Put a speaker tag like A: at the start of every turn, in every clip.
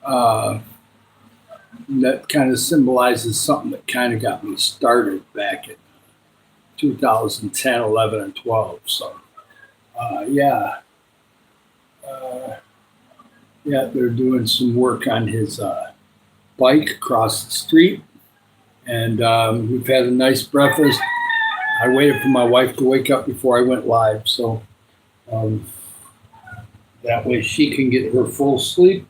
A: Uh, that kind of symbolizes something that kind of got me started back in 2010, 11, and 12. So, yeah, uh, yeah, they're doing some work on his bike across the street. And we've had a nice breakfast. I waited for my wife to wake up before I went live. So um, that way she can get her full sleep.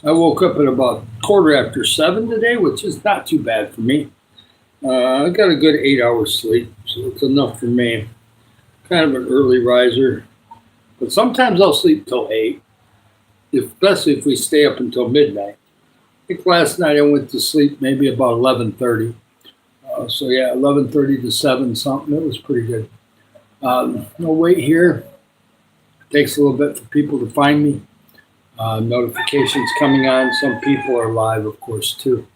A: I woke up at about 7:15 today, which is not too bad for me. I got a good 8 hours sleep, so it's enough for me. Kind of an early riser, but sometimes I'll sleep till 8, especially if we stay up until midnight. I think last night I went to sleep maybe about 11:30. So yeah, 11:30 to 7 something. It was pretty good. No wait here. Takes a little bit for people to find me. Notifications coming on. Some people are live, of course, too.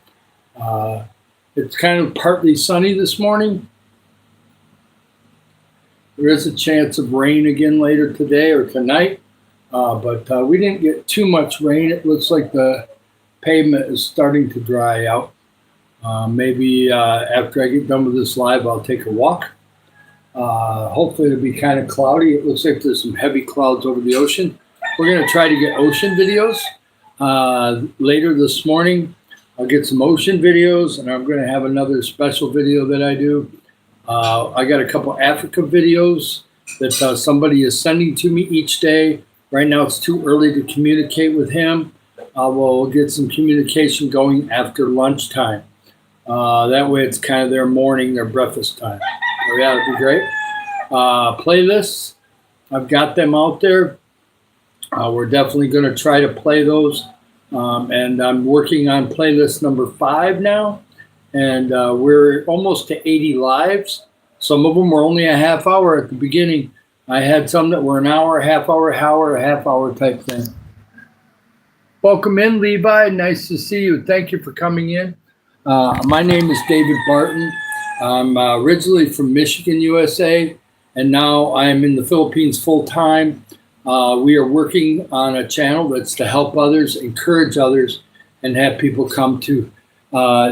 A: Uh, it's kind of partly sunny this morning. There is a chance of rain again later today or tonight, but we didn't get too much rain. It looks like the pavement is starting to dry out. Maybe after I get done with this live, I'll take a walk. Hopefully it'll be kind of cloudy. It looks like there's some heavy clouds over the ocean. We're going to try to get ocean videos later this morning. I'll get some ocean videos, and I'm going to have another special video that I do. I got a couple Africa videos that somebody is sending to me each day. Right now it's too early to communicate with him. We'll get some communication going after lunchtime. That way it's kind of their morning, their breakfast time. So yeah, that'd be great. Playlists, I've got them out there. We're definitely going to try to play those. And I'm working on playlist number 5 now. And we're almost to 80 lives. Some of them were only a half hour at the beginning. I had some that were an hour, a half hour type thing. Welcome in, Levi. Nice to see you. Thank you for coming in. My name is David Barton. I'm originally from Michigan, USA, and now I am in the Philippines full time. We are working on a channel that's to help others, encourage others, and have people come to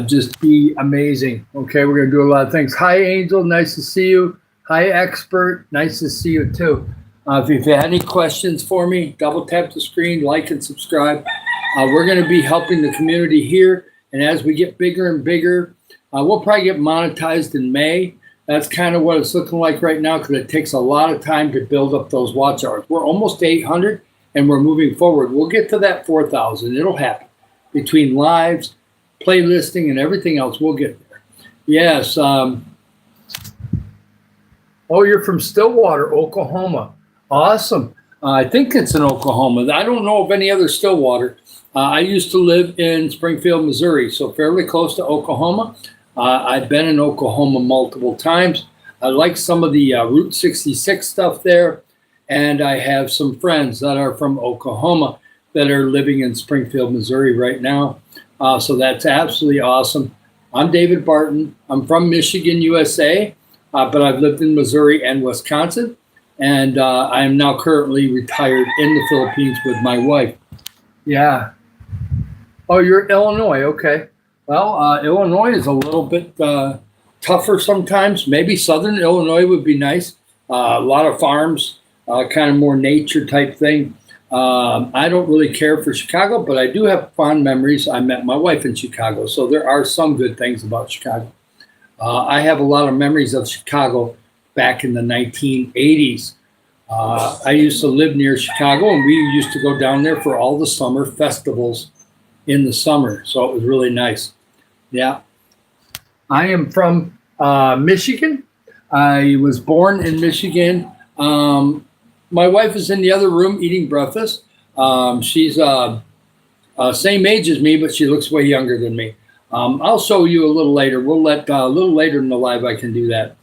A: just be amazing. Okay, we're going to do a lot of things. Hi, Angel. Nice to see you. Hi, Expert. Nice to see you, too. If you've had any questions for me, double tap the screen, like and subscribe. We're going to be helping the community here. And as we get bigger and bigger, we'll probably get monetized in May. That's kind of what it's looking like right now because it takes a lot of time to build up those watch hours. We're almost to 800 and we're moving forward. We'll get to that 4,000. It'll happen. Between lives, playlisting, and everything else, we'll get there. Yes. Oh, you're from Stillwater, Oklahoma. Awesome. I think it's in Oklahoma. I don't know of any other Stillwater. I used to live in Springfield, Missouri, so fairly close to Oklahoma. I've been in Oklahoma multiple times. I like some of the Route 66 stuff there, and I have some friends that are from Oklahoma that are living in Springfield, Missouri right now. So that's absolutely awesome. I'm David Barton. I'm from Michigan, USA, but I've lived in Missouri and Wisconsin, and I am now currently retired in the Philippines with my wife. Yeah. Oh, you're Illinois. Okay. Well, Illinois is a little bit tougher sometimes. Maybe Southern Illinois would be nice. A lot of farms, kind of more nature type thing. I don't really care for Chicago, but I do have fond memories. I met my wife in Chicago, so there are some good things about Chicago. I have a lot of memories of Chicago back in the 1980s. I used to live near Chicago, and we used to go down there for all the summer festivals in the summer, so it was really nice. Yeah. I am from Michigan. I was born in Michigan. My wife is in the other room eating breakfast. She's same age as me, but she looks way younger than me. I'll show you a little later. We'll let a little later in the live I can do that.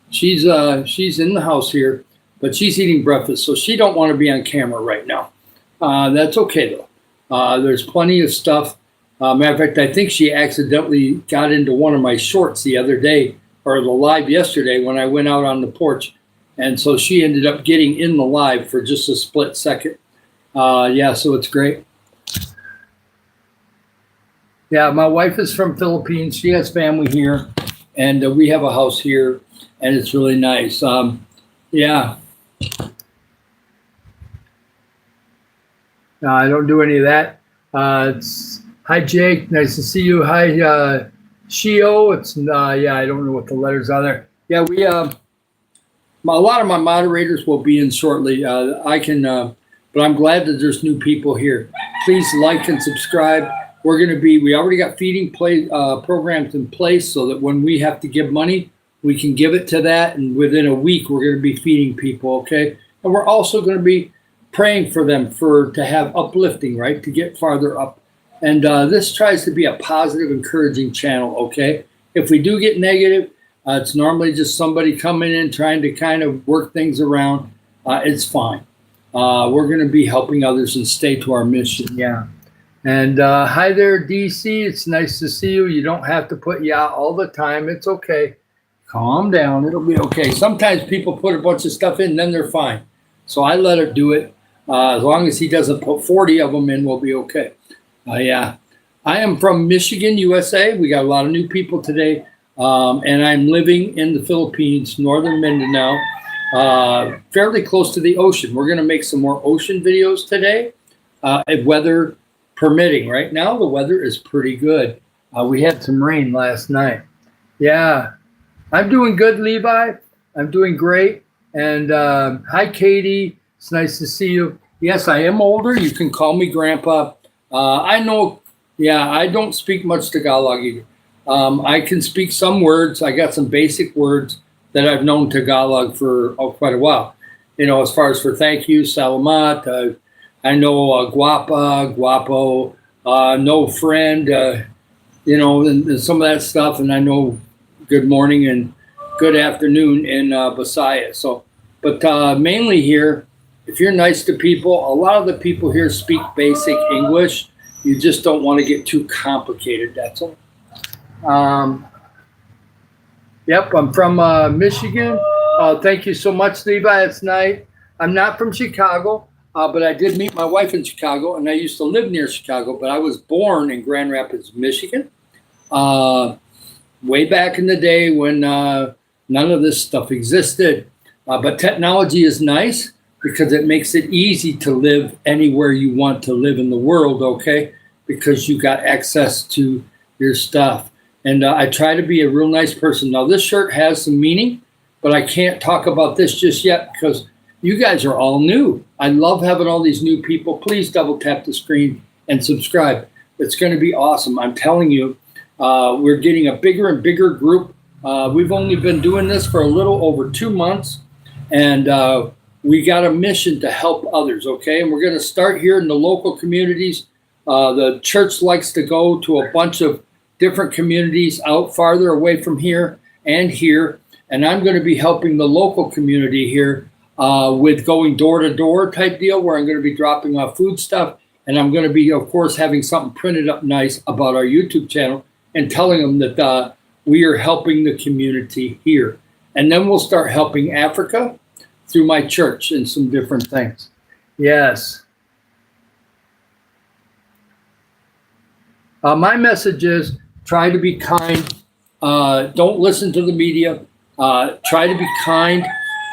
A: She's in the house here, but she's eating breakfast, so she don't want to be on camera right now. That's okay though. There's plenty of stuff. Matter of fact, I think she accidentally got into one of my shorts the other day, or the live yesterday when I went out on the porch. And so she ended up getting in the live for just a split second. Yeah, so it's great. Yeah, my wife is from Philippines. She has family here, and we have a house here, and it's really nice. Yeah, I don't do any of that. Hi, Jake. Nice to see you. Hi, Shio. It's yeah. I don't know what the letters are there. Yeah, we a lot of my moderators will be in shortly. I can, but I'm glad that there's new people here. Please like and subscribe. We're going to be. We already got feeding programs in place, so that when we have to give money, we can give it to that, and within a week, we're going to be feeding people. Okay, and we're also going to be praying for them to have uplifting, right, to get farther up. And this tries to be a positive, encouraging channel. Okay, if we do get negative, it's normally just somebody coming in trying to kind of work things around. It's fine. We're going to be helping others and stay to our mission. Yeah. And hi there, DC. It's nice to see you. You don't have to put yeah all the time. It's okay. Calm down. It'll be okay. Sometimes people put a bunch of stuff in, then they're fine. So I let her do it. As long as he doesn't put 40 of them in, we'll be okay. Yeah. I am from Michigan, USA. We got a lot of new people today. And I'm living in the Philippines, northern Mindanao, fairly close to the ocean. We're going to make some more ocean videos today, weather permitting. Right now, the weather is pretty good. We had some rain last night. Yeah, I'm doing good, Levi. I'm doing great. And hi, Katie. It's nice to see you. Yes, I am older. You can call me Grandpa. I know, yeah, I don't speak much Tagalog either. I can speak some words. I got some basic words that I've known Tagalog for quite a while. You know, as far as for thank you, salamat. I know guapa, guapo, no friend, you know, and some of that stuff. And I know good morning and good afternoon in Bisaya. So, but mainly here, if you're nice to people, a lot of the people here speak basic English. You just don't want to get too complicated. That's all. Yep, I'm from Michigan. Thank you so much, Levi. It's nice. I'm not from Chicago, but I did meet my wife in Chicago, and I used to live near Chicago, but I was born in Grand Rapids, Michigan, way back in the day when none of this stuff existed. But technology is nice because it makes it easy to live anywhere you want to live in the world, okay? Because you got access to your stuff. And I try to be a real nice person. Now, this shirt has some meaning, but I can't talk about this just yet because you guys are all new. I love having all these new people. Please double tap the screen and subscribe. It's going to be awesome. I'm telling you, we're getting a bigger and bigger group. We've only been doing this for a little over 2 months, and we got a mission to help others, okay? And we're going to start here in the local communities. The church likes to go to a bunch of different communities out farther away from here and here. And I'm going to be helping the local community here with going door to door type deal where I'm going to be dropping off food stuff. And I'm going to be, of course, having something printed up nice about our YouTube channel and telling them that we are helping the community here. And then we'll start helping Africa through my church and some different things. Yes. My message is try to be kind. Don't listen to the media. Try to be kind.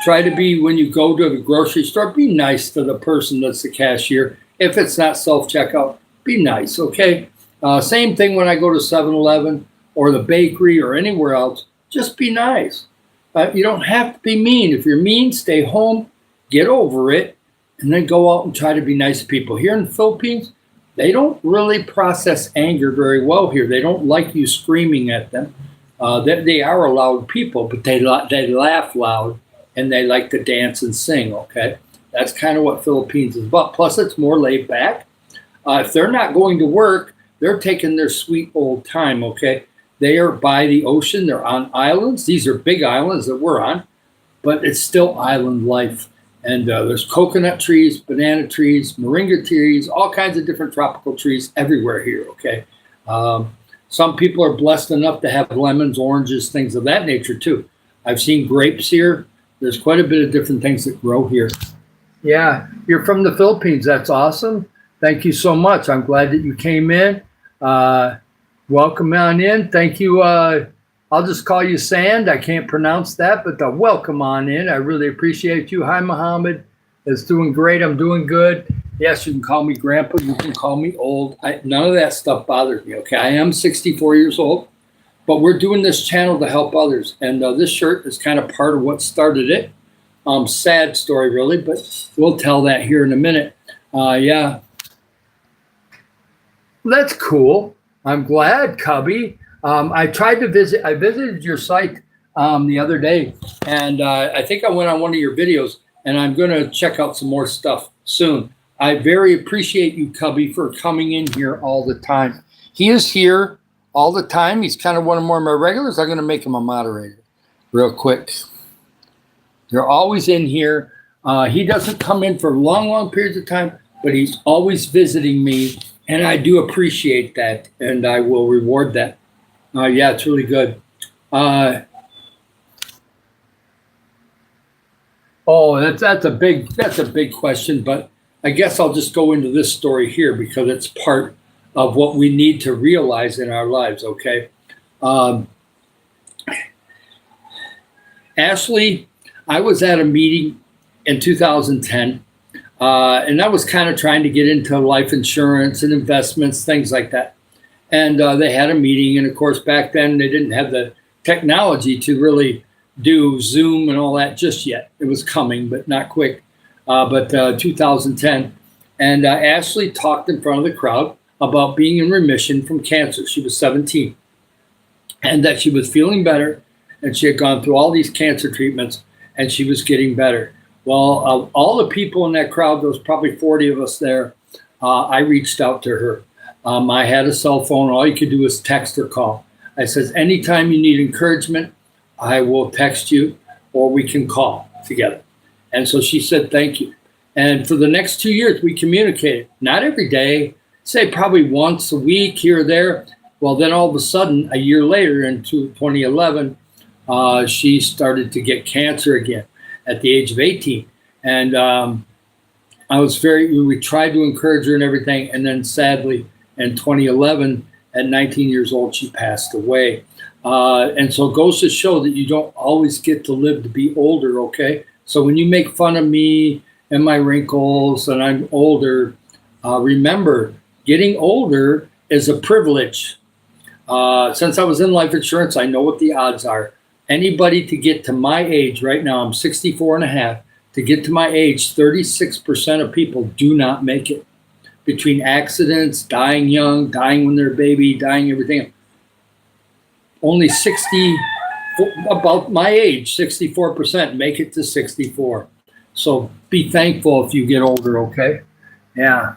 A: Try to be, when you go to the grocery store, be nice to the person that's the cashier. If it's not self-checkout, be nice, okay? Same thing when I go to 7-Eleven or the bakery or anywhere else. Just be nice. You don't have to be mean. If you're mean, stay home, get over it, and then go out and try to be nice to people. Here in the Philippines, they don't really process anger very well here. They don't like you screaming at them. They are loud people, but they laugh loud, and they like to dance and sing, okay? That's kind of what Philippines is about. Plus, it's more laid back. If they're not going to work, they're taking their sweet old time, okay? They are by the ocean. They're on islands. These are big islands that we're on, but it's still island life. And there's coconut trees, banana trees, moringa trees, all kinds of different tropical trees everywhere here, okay? Some people are blessed enough to have lemons, oranges, things of that nature too. I've seen grapes here. There's quite a bit of different things that grow here. Yeah, you're from the Philippines. That's awesome. Thank you so much. I'm glad that you came in. Welcome on in. Thank you. I'll just call you Sand. I can't pronounce that, but welcome on in. I really appreciate you. Hi, Muhammad. It's doing great. I'm doing good. Yes, you can call me Grandpa. You can call me old. None of that stuff bothers me, okay? I am 64 years old, but we're doing this channel to help others. And this shirt is kind of part of what started it. Sad story, really, but we'll tell that here in a minute. Yeah. That's cool. I'm glad, Cubby. I visited your site the other day, and I think I went on one of your videos, and I'm going to check out some more stuff soon. I very appreciate you, Cubby, for coming in here all the time. He is here all the time. He's kind of one of more of my regulars. I'm going to make him a moderator real quick. You're always in here. He doesn't come in for long, long periods of time, but he's always visiting me. And I do appreciate that, and I will reward that. Yeah, it's really good. Oh, that's a big question, but I guess I'll just go into this story here because it's part of what we need to realize in our lives. Okay, Ashley, I was at a meeting in 2010. And I was kind of trying to get into life insurance and investments, things like that. And they had a meeting. And of course, back then, they didn't have the technology to really do Zoom and all that just yet. It was coming, but not quick. But 2010. And Ashley talked in front of the crowd about being in remission from cancer. She was 17. And that she was feeling better. And she had gone through all these cancer treatments. And she was getting better. Well, all the people in that crowd, there was probably 40 of us there, I reached out to her. I had a cell phone. All you could do is text or call. I says, anytime you need encouragement, I will text you or we can call together. And so she said, thank you. And for the next 2 years, we communicated. Not every day, say probably once a week here or there. Well, then all of a sudden, a year later in 2011, she started to get cancer again at the age of 18. And we tried to encourage her and everything. And then sadly, in 2011, at 19 years old, she passed away. And so it goes to show that you don't always get to live to be older, okay? So when you make fun of me and my wrinkles and I'm older, remember, getting older is a privilege. Since I was in life insurance, I know what the odds are. Anybody to get to my age right now, I'm 64 and a half, to get to my age, 36% of people do not make it. Between accidents, dying young, dying when they're a baby, dying everything. Only about my age, 64% make it to 64. So be thankful if you get older, okay? Yeah.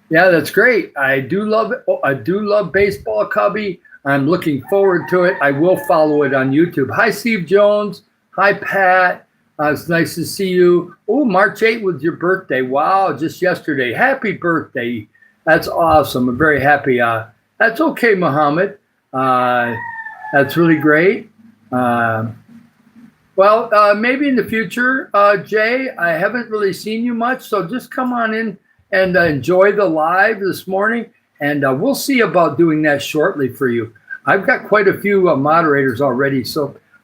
A: Yeah, that's great. I do love it. I do love baseball, Cubby. I'm looking forward to it. I will follow it on YouTube. Hi, Steve Jones. Hi, Pat. It's nice to see you. Oh, March 8th was your birthday. Wow, just yesterday. Happy birthday. That's awesome. I'm very happy. That's okay, Muhammad. That's really great. Well, maybe in the future, Jay, I haven't really seen you much, so just come on in and enjoy the live this morning. And we'll see about doing that shortly for you. I've got quite a few moderators already.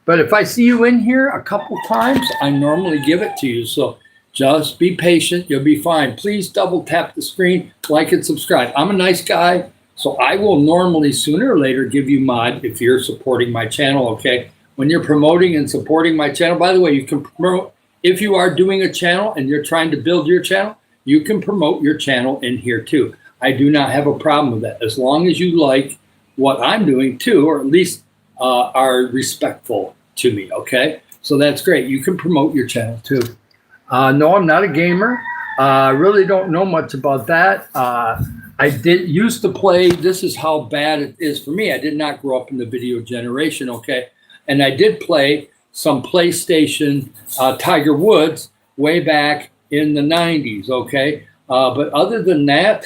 A: But if I see you in here a couple times, I normally give it to you. So just be patient. You'll be fine. Please double tap the screen, like and subscribe. I'm a nice guy, so I will normally sooner or later give you mod if you're supporting my channel, okay? When you're promoting and supporting my channel, by the way, you can promote, if you are doing a channel and you're trying to build your channel, you can promote your channel in here too. I do not have a problem with that as long as you like what I'm doing too, or at least are respectful to me, okay? So that's great. You can promote your channel too. No, I'm not a gamer. I really don't know much about that. I used to play. This is how bad it is for me. I did not grow up in the video generation, okay? And I did play some PlayStation Tiger Woods way back in the 90s, okay? But other than that,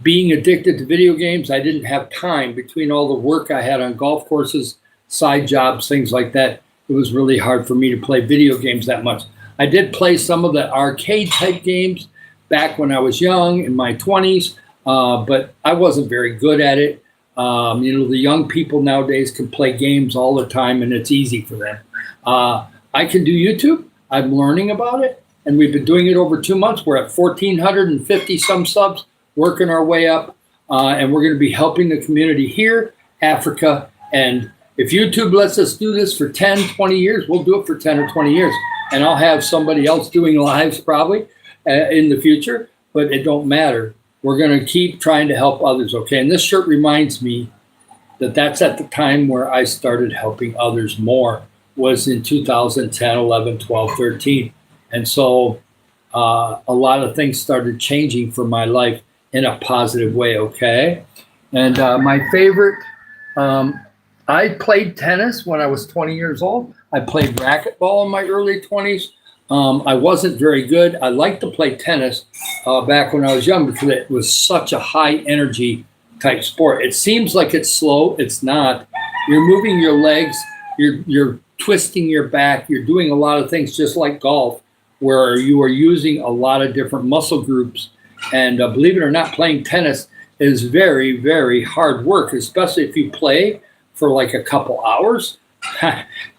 A: being addicted to video games, I didn't have time between all the work I had on golf courses, side jobs, things like that. It was really hard for me to play video games that much. I did play some of the arcade type games back when I was young in my 20s, but I wasn't very good at it. The young people nowadays can play games all the time, and it's easy for them. I can do YouTube. I'm learning about it, and we've been doing it over 2 months. We're at 1,450 some subs, working our way up, and we're going to be helping the community here, Africa, and if YouTube lets us do this for 10, 20 years, we'll do it for 10 or 20 years, and I'll have somebody else doing lives probably in the future, but it don't matter. We're going to keep trying to help others, okay? And this shirt reminds me that that's at the time where I started helping others more, was in 2010, 11, 12, 13. And so a lot of things started changing for my life in a positive way, okay? And my favorite, I played tennis when I was 20 years old. I played racquetball in my early 20s. I wasn't very good. I liked to play tennis back when I was young because it was such a high energy type sport. It seems like it's slow. It's not. You're moving your legs. You're twisting your back. You're doing a lot of things just like golf, where you are using a lot of different muscle groups. And believe it or not, playing tennis is very, very hard work, especially if you play for like a couple hours.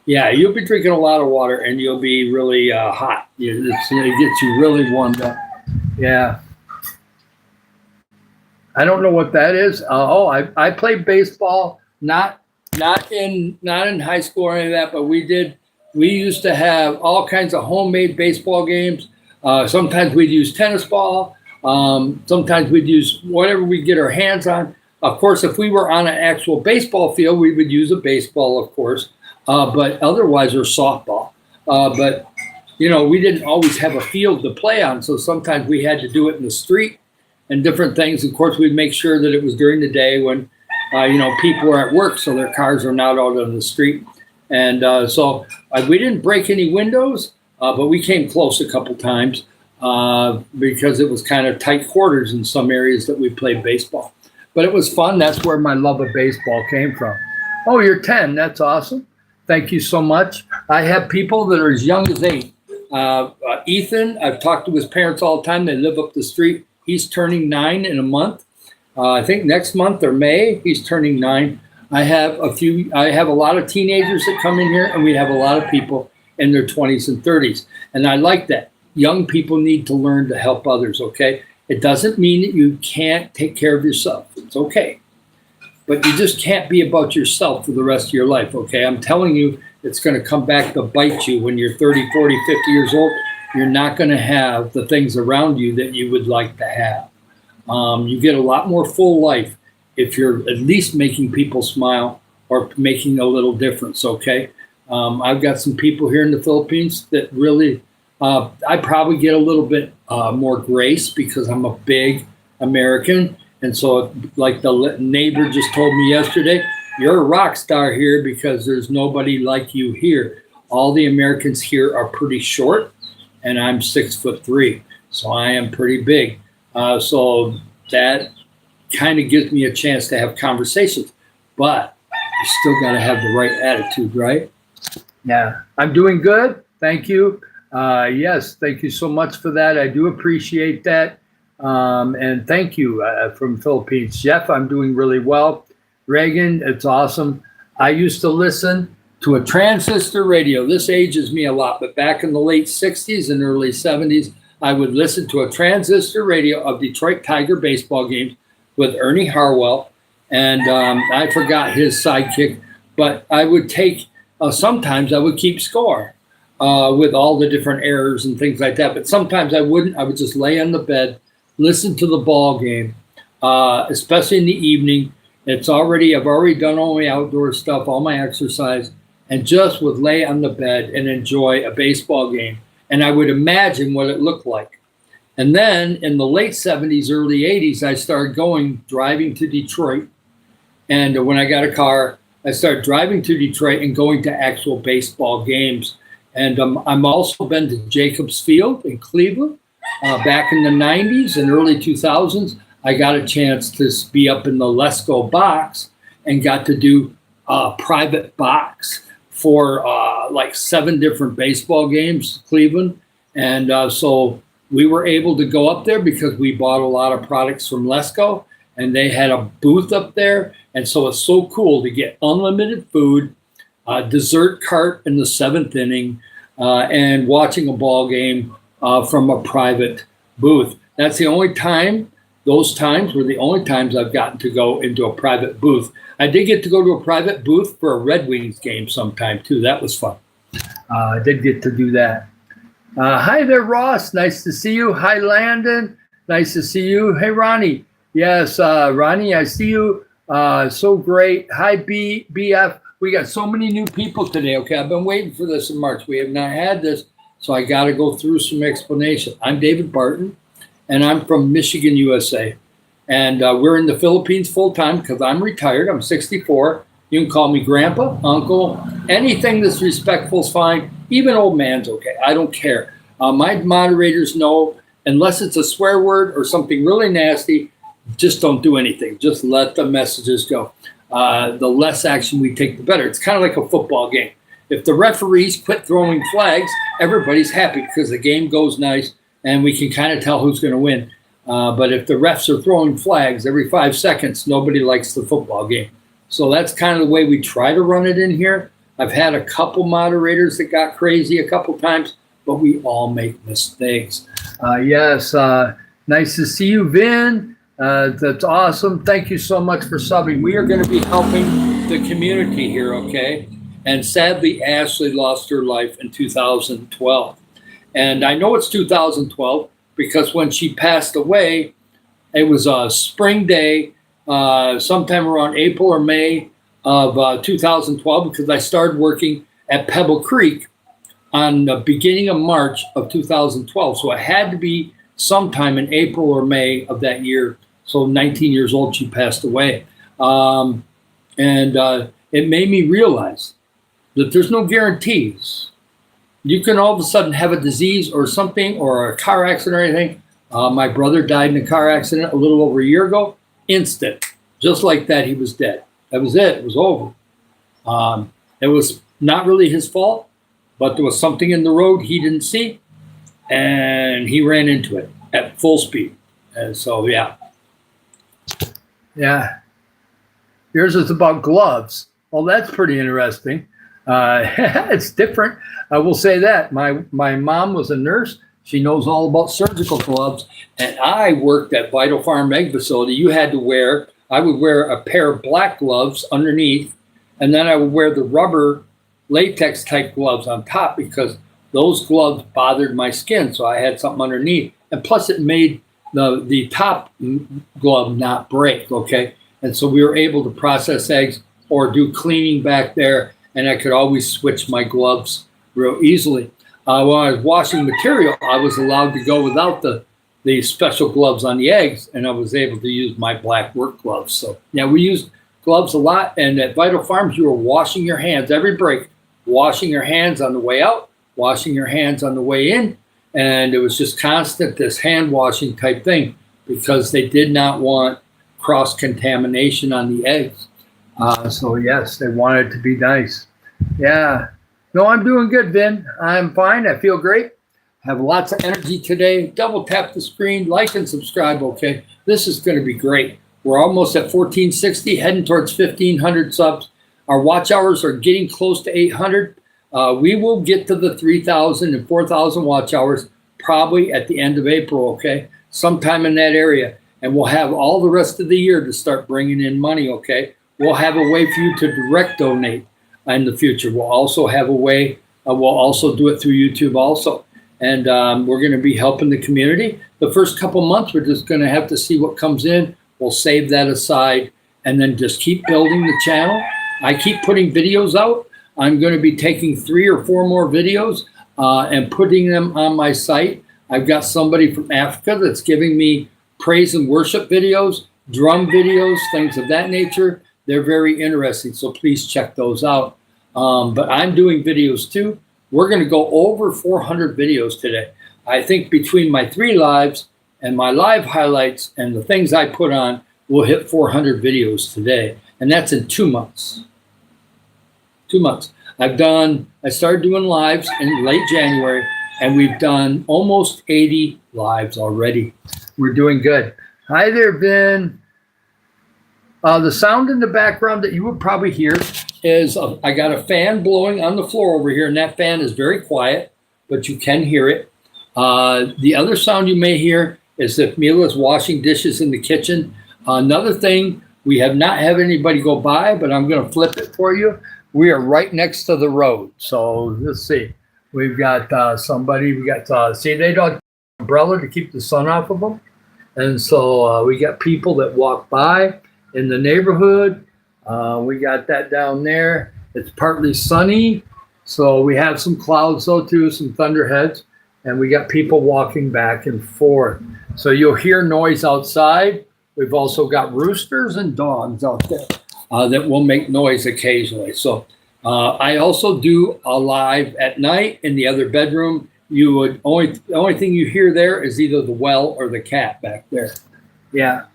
A: Yeah, you'll be drinking a lot of water and you'll be really hot. It gets you really warmed up. Yeah. I don't know what that is. I played baseball, not in high school or any of that, but we used to have all kinds of homemade baseball games. Sometimes we'd use tennis ball. Sometimes we'd use whatever we get our hands on. Of course, if we were on an actual baseball field, we would use a baseball, of course, but otherwise, or softball. But, we didn't always have a field to play on, so sometimes we had to do it in the street and different things. Of course, we'd make sure that it was during the day when, people are at work, so their cars are not out on the street. And so we didn't break any windows, but we came close a couple times because it was kind of tight quarters in some areas that we played baseball. But it was fun. That's where my love of baseball came from. Oh, you're 10. That's awesome. Thank you so much. I have people that are as young as 8. Ethan, I've talked to his parents all the time. They live up the street. He's turning 9 in a month. I think next month or May, he's turning 9. I have a lot of teenagers that come in here, and we have a lot of people in their 20s and 30s. And I like that. Young people need to learn to help others, okay? It doesn't mean that you can't take care of yourself. It's okay. But you just can't be about yourself for the rest of your life, okay? I'm telling you, it's going to come back to bite you when you're 30, 40, 50 years old. You're not going to have the things around you that you would like to have. You get a lot more full life if you're at least making people smile or making a little difference, okay? I've got some people here in the Philippines that really, I probably get a little bit more grace because I'm a big American. And so like the neighbor just told me yesterday, you're a rock star here because there's nobody like you here. All the Americans here are pretty short, and I'm 6'3", so I am pretty big. So that kind of gives me a chance to have conversations, but you still got to have the right attitude, right? Yeah, I'm doing good. Thank you. Yes, thank you so much for that. I do appreciate that. And thank you from Philippines. Jeff, I'm doing really well. Reagan, it's awesome. I used to listen to a transistor radio. This ages me a lot, but back in the late 60s and early 70s, I would listen to a transistor radio of Detroit Tiger baseball games with Ernie Harwell. And I forgot his sidekick, but I would take, sometimes I would keep score with all the different errors and things like that. But sometimes I wouldn't. I would just lay on the bed, listen to the ball game, especially in the evening. I've already done all my outdoor stuff, all my exercise, and just would lay on the bed and enjoy a baseball game. And I would imagine what it looked like. And then in the late 70s, early 80s, I started driving to Detroit. And when I got a car, I started driving to Detroit and going to actual baseball games. And I'm also been to Jacobs Field in Cleveland. Back in the 90s and early 2000s, I got a chance to be up in the Lesko box and got to do a private box for like 7 different baseball games, Cleveland. And so we were able to go up there because we bought a lot of products from Lesko. and they had a booth up there. And so it's so cool to get unlimited food, dessert cart in the seventh inning, and watching a ball game from a private booth. That's the only time, those times were the only times I've gotten to go into a private booth. I did get to go to a private booth for a Red Wings game sometime too. That was fun. I did get to do that. Hi there, Ross. Nice to see you. Hi, Landon. Nice to see you. Hey, Ronnie. Yes, Ronnie, I see you. So great. Hi, BF. We got so many new people today. Okay, I've been waiting for this in March. We have not had this, so I got to go through some explanation. I'm David Barton, and I'm from Michigan, USA. And we're in the Philippines full time because I'm retired. I'm 64. You can call me grandpa, uncle, anything that's respectful is fine. Even old man's okay. I don't care. My moderators know, unless it's a swear word or something really nasty, just don't do anything. Just let the messages go. The less action we take, the better. It's kind of like a football game. If the referees quit throwing flags, everybody's happy because the game goes nice and we can kind of tell who's going to win. But if the refs are throwing flags every 5 seconds, nobody likes the football game. So that's kind of the way we try to run it in here. I've had a couple moderators that got crazy a couple times, but we all make mistakes. Yes, nice to see you, Vin. That's awesome. Thank you so much for subbing. We are going to be helping the community here, okay? And sadly, Ashley lost her life in 2012. And I know it's 2012 because when she passed away, it was a spring day, sometime around April or May of 2012, because I started working at Pebble Creek on the beginning of March of 2012. So it had to be sometime in April or May of that year. So 19 years old, she passed away. And it made me realize that there's no guarantees. You can all of a sudden have a disease or something or a car accident or anything. My brother died in a car accident a little over a year ago. Instant. Just like that, he was dead. That was it. It was over. It was not really his fault, but there was something in the road he didn't see, and he ran into it at full speed. And so, yeah. Yeah. Yours is about gloves. Well, that's pretty interesting. It's different. I will say that. My mom was a nurse. She knows all about surgical gloves. And I worked at Vital Farm Egg Facility. I would wear a pair of black gloves underneath, and then I would wear the rubber latex type gloves on top because those gloves bothered my skin. So I had something underneath. And plus it made the top glove not break, okay? And so we were able to process eggs or do cleaning back there, and I could always switch my gloves real easily. When I was washing material, I was allowed to go without the special gloves on the eggs, and I was able to use my black work gloves. So yeah, we used gloves a lot, and at Vital Farms, you were washing your hands every break, washing your hands on the way out, washing your hands on the way in, and it was just constant, this hand washing type thing, because they did not want cross-contamination on the eggs. So yes, they wanted it to be nice. Yeah. No, I'm doing good, Vin. I'm fine. I feel great. Have lots of energy today. Double tap the screen, like and subscribe, okay? This is going to be great. We're almost at 1460, heading towards 1,500 subs. Our watch hours are getting close to 800. We will get to the 3,000 and 4,000 watch hours probably at the end of April, okay? Sometime in that area. And we'll have all the rest of the year to start bringing in money, okay? We'll have a way for you to direct donate in the future. We'll also have a way, we'll also do it through YouTube also. And we're going to be helping the community. The first couple months, we're just going to have to see what comes in. We'll save that aside and then just keep building the channel. I keep putting videos out. I'm going to be taking 3 or 4 more videos and putting them on my site. I've got somebody from Africa that's giving me praise and worship videos, drum videos, things of that nature. They're very interesting, so please check those out. But I'm doing videos too. We're going to go over 400 videos today. I think between my 3 lives and my live highlights and the things I put on, we'll hit 400 videos today. And that's in 2 months. 2 months. I started doing lives in late January, and we've done almost 80 lives already. We're doing good. Hi there, Vin. The sound in the background that you would probably hear is I got a fan blowing on the floor over here, and that fan is very quiet, but you can hear it. The other sound you may hear is if Mila is washing dishes in the kitchen. Another thing, we have not had anybody go by, but I'm going to flip it for you. We are right next to the road. So let's see. We've got somebody, see, they don't have an umbrella to keep the sun off of them. And so we got people that walk by in the neighborhood. We got that down there. It's partly sunny. So we have some clouds though too, some thunderheads. And we got people walking back and forth. So you'll hear noise outside. We've also got roosters and dogs out there that will make noise occasionally. So I also do a live at night in the other bedroom. The only thing you hear there is either the well or the cat back there. Yeah.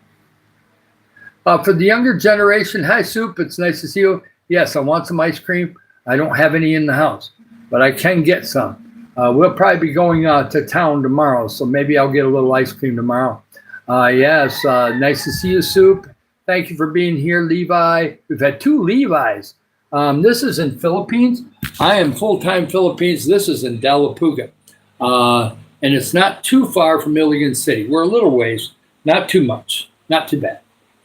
A: For the younger generation, hi Soup, it's nice to see you. Yes, I want some ice cream. I don't have any in the house, but I can get some. We'll probably be going to town tomorrow, so maybe I'll get a little ice cream tomorrow. Yes, nice to see you, Soup. Thank you for being here, Levi. We've had 2 Levis. This is in Philippines. I am full-time Philippines. This is in Dalapuga. And it's not too far from Iligan City. We're a little ways, not too much, not too bad.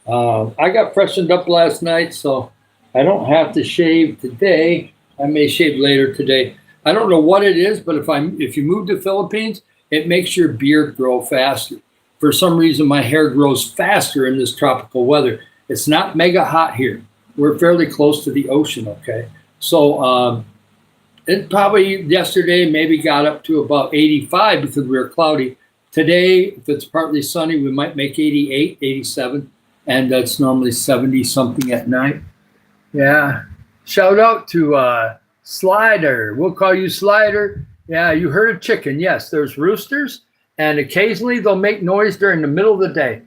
A: I got freshened up last night, so I don't have to shave today. I may shave later today. I don't know what it is, but if you move to Philippines, it makes your beard grow faster. For some reason, my hair grows faster in this tropical weather. It's not mega hot here. We're fairly close to the ocean, okay? So it probably yesterday maybe got up to about 85 because we were cloudy. Today, if it's partly sunny, we might make 88, 87, and that's normally 70 something at night. Yeah. Shout out to Slider. We'll call you Slider. Yeah, you heard a chicken. Yes, there's roosters, and occasionally they'll make noise during the middle of the day.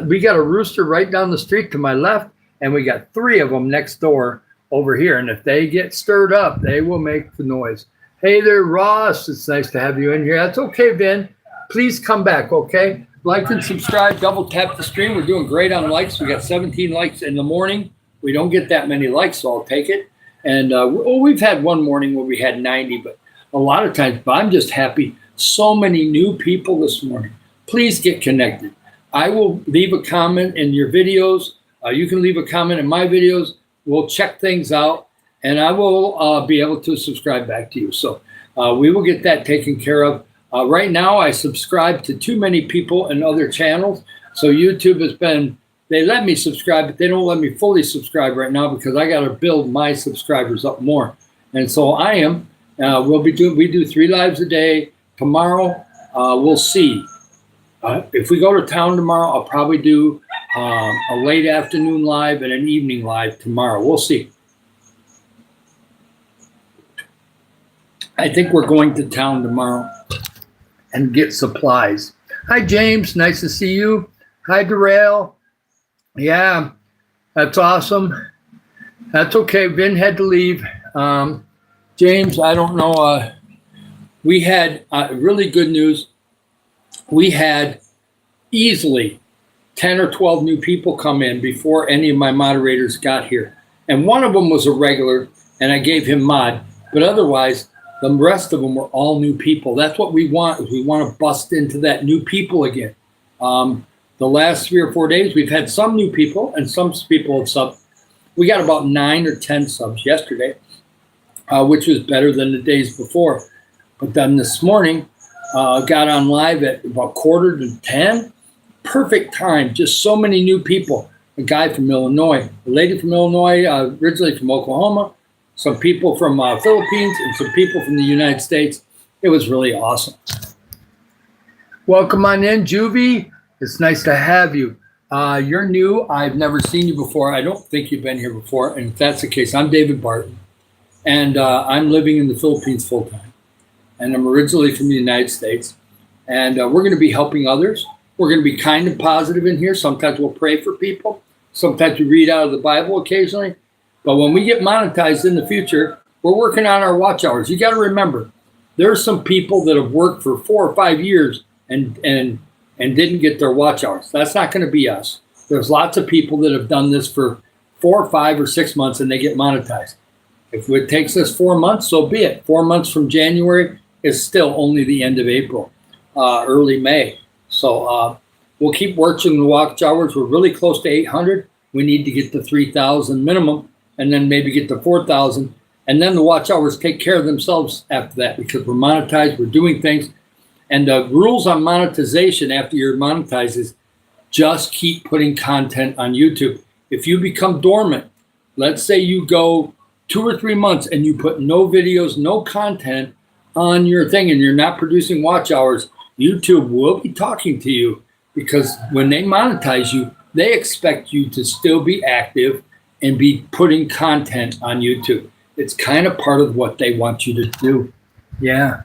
A: We got a rooster right down the street to my left, and we got 3 of them next door over here. And if they get stirred up, they will make the noise. Hey there, Ross. It's nice to have you in here. That's okay, Ben. Please come back, okay? Like and subscribe. Double tap the stream. We're doing great on likes. We got 17 likes in the morning. We don't get that many likes, so I'll take it. And we've had one morning where we had 90, but a lot of times, but I'm just happy. So many new people this morning. Please get connected. I will leave a comment in your videos. You can leave a comment in my videos. We'll check things out, and I will be able to subscribe back to you. So we will get that taken care of. Right now, I subscribe to too many people and other channels. So YouTube has been, they let me subscribe, but they don't let me fully subscribe right now because I got to build my subscribers up more. And so I am. We do 3 lives a day. Tomorrow, we'll see. If we go to town tomorrow, I'll probably do a late afternoon live and an evening live tomorrow. We'll see. I think we're going to town tomorrow and get supplies. Hi, James. Nice to see you. Hi, Darrell. Yeah, that's awesome. That's okay. Vin had to leave. James, I don't know. We had really good news. We had easily 10 or 12 new people come in before any of my moderators got here. And one of them was a regular, and I gave him mod. But otherwise, the rest of them were all new people. That's what we want. We want to bust into that new people again. The last 3 or 4 days, we've had some new people, and some people have subbed. We got about 9 or 10 subs yesterday, which was better than the days before. But then this morning, got on live at about 9:45. Perfect time. Just so many new people. A guy from Illinois, a lady from Illinois, originally from Oklahoma, some people from Philippines, and some people from the United States. It was really awesome. Welcome on in, Juvie. It's nice to have you. You're new. I've never seen you before. I don't think you've been here before. And if that's the case, I'm David Barton. And I'm living in the Philippines full time. And I'm originally from the United States. And we're going to be helping others. We're going to be kind and positive in here. Sometimes we'll pray for people. Sometimes we read out of the Bible occasionally. But when we get monetized in the future, we're working on our watch hours. You got to remember, there are some people that have worked for 4 or 5 years and didn't get their watch hours. That's not going to be us. There's lots of people that have done this for 4 or 5 or 6 months and they get monetized. If it takes us 4 months, so be it. 4 months from January is still only the end of April, early May. So we'll keep watching the watch hours. We're really close to 800. We need to get to 3,000 minimum and then maybe get to 4,000. And then the watch hours take care of themselves after that because we're monetized, we're doing things. And the rules on monetization after you're monetized is just keep putting content on YouTube. If you become dormant, let's say you go 2 or 3 months and you put no videos, no content on your thing and you're not producing watch hours, YouTube will be talking to you because when they monetize you, they expect you to still be active and be putting content on YouTube. It's kind of part of what they want you to do. Yeah.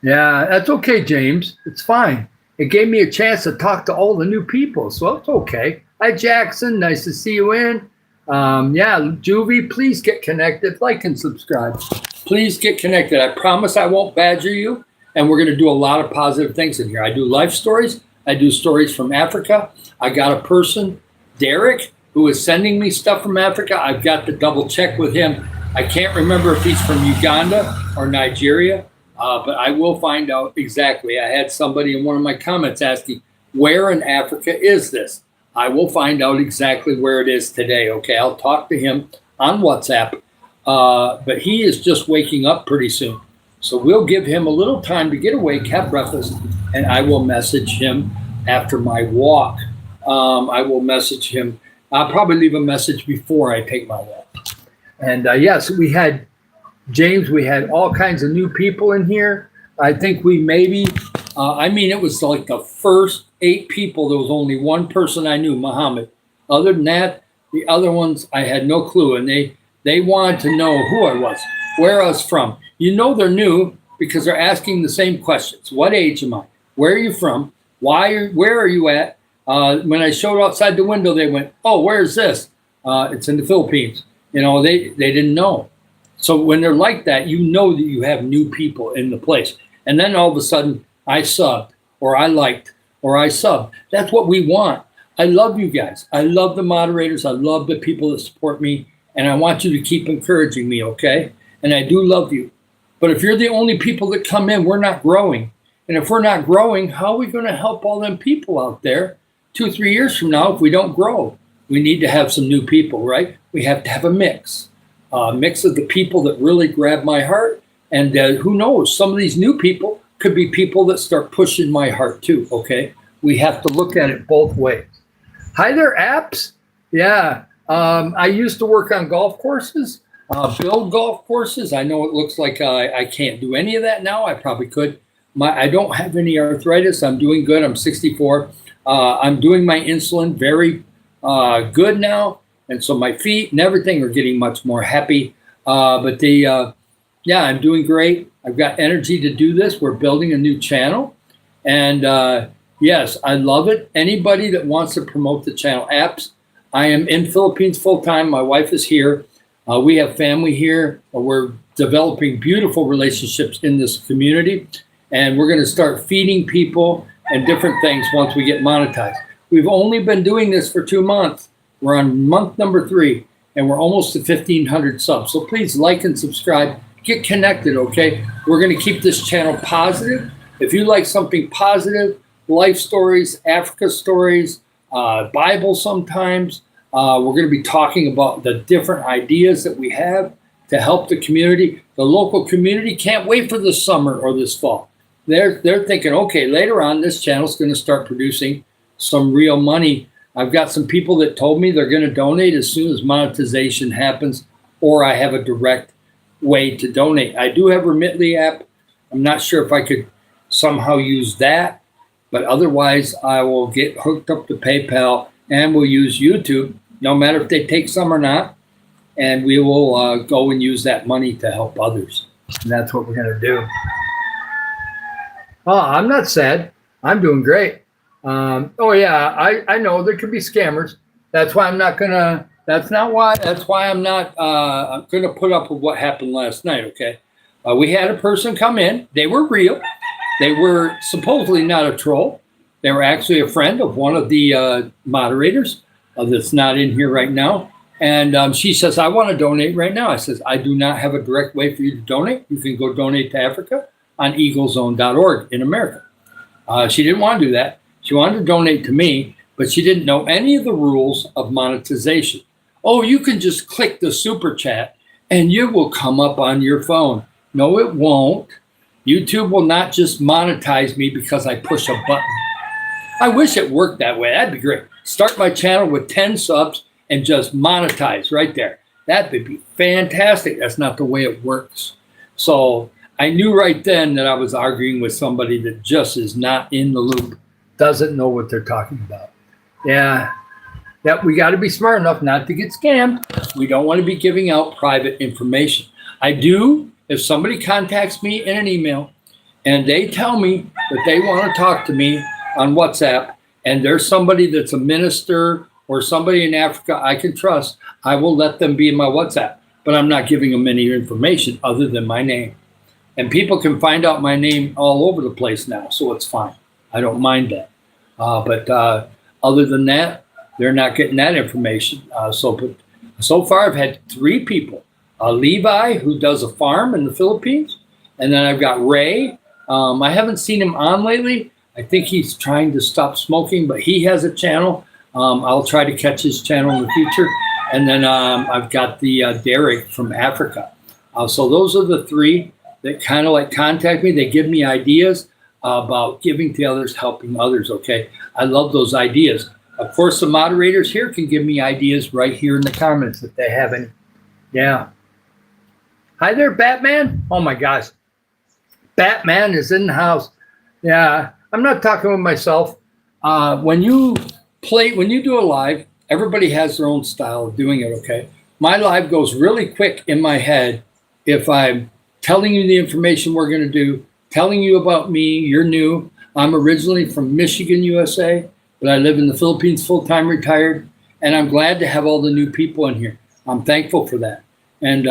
A: Yeah, that's okay, James. It's fine. It gave me a chance to talk to all the new people, so it's okay. Hi, Jackson. Nice to see you in. Yeah, Juvie, please get connected. Like and subscribe. Please get connected. I promise I won't badger you, and we're going to do a lot of positive things in here. I do life stories. I do stories from Africa. I got a person, Derek, who is sending me stuff from Africa. I've got to double check with him. I can't remember if he's from Uganda or Nigeria, but I will find out exactly. I had somebody in one of my comments asking, where in Africa is this? I will find out exactly where it is today, okay? I'll talk to him on WhatsApp, but he is just waking up pretty soon. So we'll give him a little time to get awake, have breakfast, and I will message him after my walk. I will message him. I'll probably leave a message before I take my walk. And yes, we had, James, we had all kinds of new people in here. I think we maybe, it was like the first 8 people. There was only one person I knew, Muhammad. Other than that, the other ones, I had no clue. And they wanted to know who I was, where I was from. You know they're new because they're asking the same questions. What age am I? Where are you from? Where are you at? When I showed outside the window, they went, oh, where's this? It's in the Philippines. You know, they didn't know. So when they're like that, you know that you have new people in the place. And then all of a sudden, I subbed, or I liked, or I subbed. That's what we want. I love you guys. I love the moderators. I love the people that support me. And I want you to keep encouraging me, okay? And I do love you. But if you're the only people that come in, we're not growing. And if we're not growing, how are we going to help all them people out there 2 or 3 years from now if we don't grow? We need to have some new people, right? We have to have a mix of the people that really grab my heart. And who knows, some of these new people could be people that start pushing my heart too, okay? We have to look at it both ways. Hi there, apps. Yeah, I used to work on golf courses, build golf courses. I know it looks like I can't do any of that now. I probably could. I don't have any arthritis. I'm doing good. I'm 64. I'm doing my insulin very good now. And so my feet and everything are getting much more happy. Yeah, I'm doing great. I've got energy to do this. We're building a new channel. And yes, I love it. Anybody that wants to promote the channel, apps, I am in Philippines full time. My wife is here. We have family here. We're developing beautiful relationships in this community. And we're going to start feeding people and different things once we get monetized. We've only been doing this for 2 months. We're on month number 3, and we're almost to 1,500 subs. So please like and subscribe. Get connected, okay? We're going to keep this channel positive. If you like something positive, life stories, Africa stories, Bible sometimes, we're going to be talking about the different ideas that we have to help the community. The local community can't wait for this summer or this fall. They're thinking, okay, later on, this channel's going to start producing some real money. I've got some people that told me they're going to donate as soon as monetization happens, or I have a direct way to donate. I do have a Remitly app. I'm not sure if I could somehow use that, but otherwise I will get hooked up to PayPal and we'll use YouTube, no matter if they take some or not, and we will go and use that money to help others. And that's what we're going to do. Oh, I'm not sad. I'm doing great. Oh yeah, I know there could be scammers. That's why I'm not gonna. That's why I'm not gonna put up with what happened last night. Okay, we had a person come in. They were real. They were supposedly not a troll. They were actually a friend of one of the moderators that's not in here right now. And she says, I want to donate right now. I says, I do not have a direct way for you to donate. You can go donate to Africa on eaglezone.org in America. She didn't want to do that. She wanted to donate to me, but she didn't know any of the rules of monetization. Oh, you can just click the super chat and you will come up on your phone. No, it won't. YouTube will not just monetize me because I push a button. I wish it worked that way. That'd be great. Start my channel with 10 subs and just monetize right there. That would be fantastic. That's not the way it works. So I knew right then that I was arguing with somebody that just is not in the loop, doesn't know what they're talking about. Yeah, we got to be smart enough not to get scammed. We don't want to be giving out private information. I do, if somebody contacts me in an email and they tell me that they want to talk to me on WhatsApp, and there's somebody that's a minister or somebody in Africa I can trust, I will let them be in my WhatsApp. But I'm not giving them any information other than my name. And people can find out my name all over the place now, so it's fine. I don't mind that. But other than that, they're not getting that information. So far, I've had 3 people. Levi, who does a farm in the Philippines. And then I've got Ray. I haven't seen him on lately. I think he's trying to stop smoking, but he has a channel. I'll try to catch his channel in the future. And then I've got the Derek from Africa. So those are the 3 that kind of like contact me. They give me ideas about giving to others, helping others, okay? I love those ideas. Of course, the moderators here can give me ideas right here in the comments if they have any. Yeah. Hi there, Batman. Oh, my gosh. Batman is in the house. Yeah, I'm not talking with myself. When you do a live, everybody has their own style of doing it, okay? My live goes really quick in my head if I'm telling you the information we're going to do, telling you about me. You're new. I'm originally from Michigan, USA, but I live in the Philippines full-time retired, and I'm glad to have all the new people in here. I'm thankful for that. And,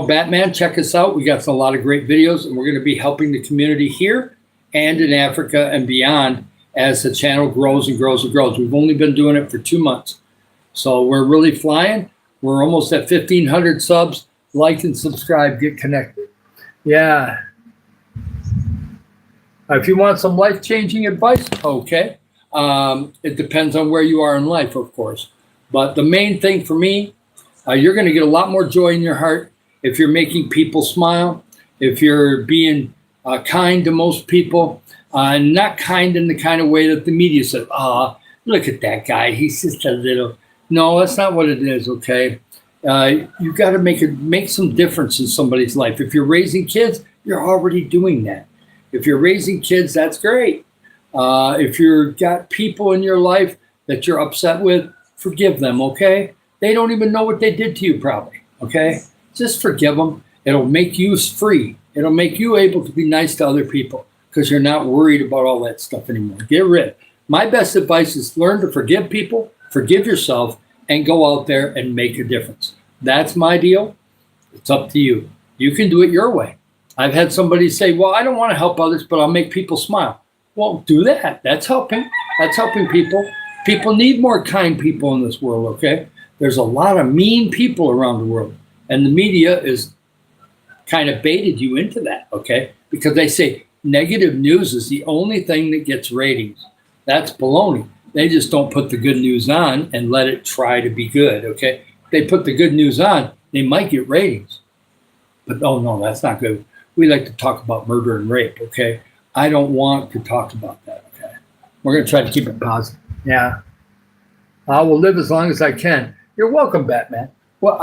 A: Batman, check us out. We got a lot of great videos, and we're going to be helping the community here and in Africa and beyond as the channel grows and grows and grows. We've only been doing it for 2 months. So we're really flying. We're almost at 1,500 subs. Like and subscribe, get connected. Yeah. If you want some life-changing advice, okay. It depends on where you are in life, of course. But the main thing for me, you're going to get a lot more joy in your heart if you're making people smile, if you're being kind to most people, not kind in the kind of way that the media says, look at that guy, he's just a little. No, that's not what it is, okay? You've got to make some difference in somebody's life. If you're raising kids, you're already doing that. If you're raising kids, that's great. If you've got people in your life that you're upset with, forgive them, okay? They don't even know what they did to you probably, okay? Just forgive them. It'll make you free. It'll make you able to be nice to other people because you're not worried about all that stuff anymore. Get rid. My best advice is learn to forgive people, forgive yourself, and go out there and make a difference. That's my deal. It's up to you. You can do it your way. I've had somebody say, well, I don't want to help others, but I'll make people smile. Well, do that. That's helping. That's helping people. People need more kind people in this world, okay? There's a lot of mean people around the world. And the media is kind of baited you into that, okay? Because they say negative news is the only thing that gets ratings. That's baloney. They just don't put the good news on and let it try to be good, okay? If they put the good news on, they might get ratings. But oh no, that's not good. We like to talk about murder and rape, okay? I don't want to talk about that, okay? We're going to try to keep it positive. Yeah. I will live as long as I can. You're welcome, Batman. Well,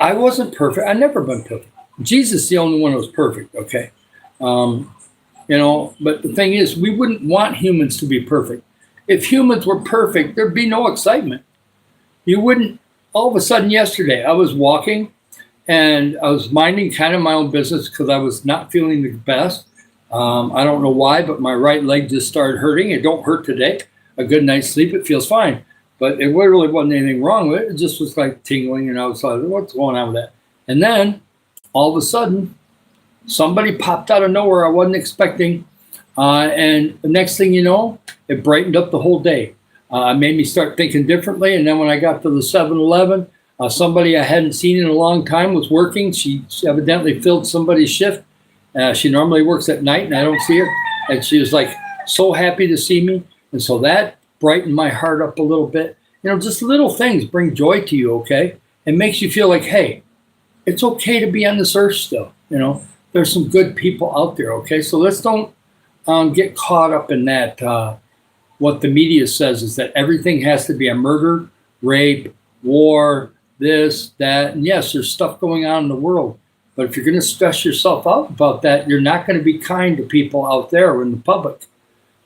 A: I wasn't perfect. I've never been perfect. Jesus is the only one who was perfect, okay? But the thing is, we wouldn't want humans to be perfect. If humans were perfect, there'd be no excitement. You wouldn't, all of a sudden yesterday, I was walking and I was minding kind of my own business because I was not feeling the best. I don't know why, but my right leg just started hurting. It don't hurt today. A good night's sleep, it feels fine. But it really wasn't anything wrong with it. It just was like tingling, and I was like, what's going on with that? And then all of a sudden, somebody popped out of nowhere I wasn't expecting. And the next thing you know, it brightened up the whole day. It made me start thinking differently. And then when I got to the 7-Eleven, somebody I hadn't seen in a long time was working. She evidently filled somebody's shift. She normally works at night, and I don't see her. And she was like so happy to see me. And so that brightened my heart up a little bit. You know, just little things bring joy to you, okay? It makes you feel like, hey, it's okay to be on this earth still. You know, there's some good people out there, okay? So let's don't get caught up in that. What the media says is that everything has to be a murder, rape, war, this, that. And yes, there's stuff going on in the world. But if you're going to stress yourself out about that, you're not going to be kind to people out there or in the public.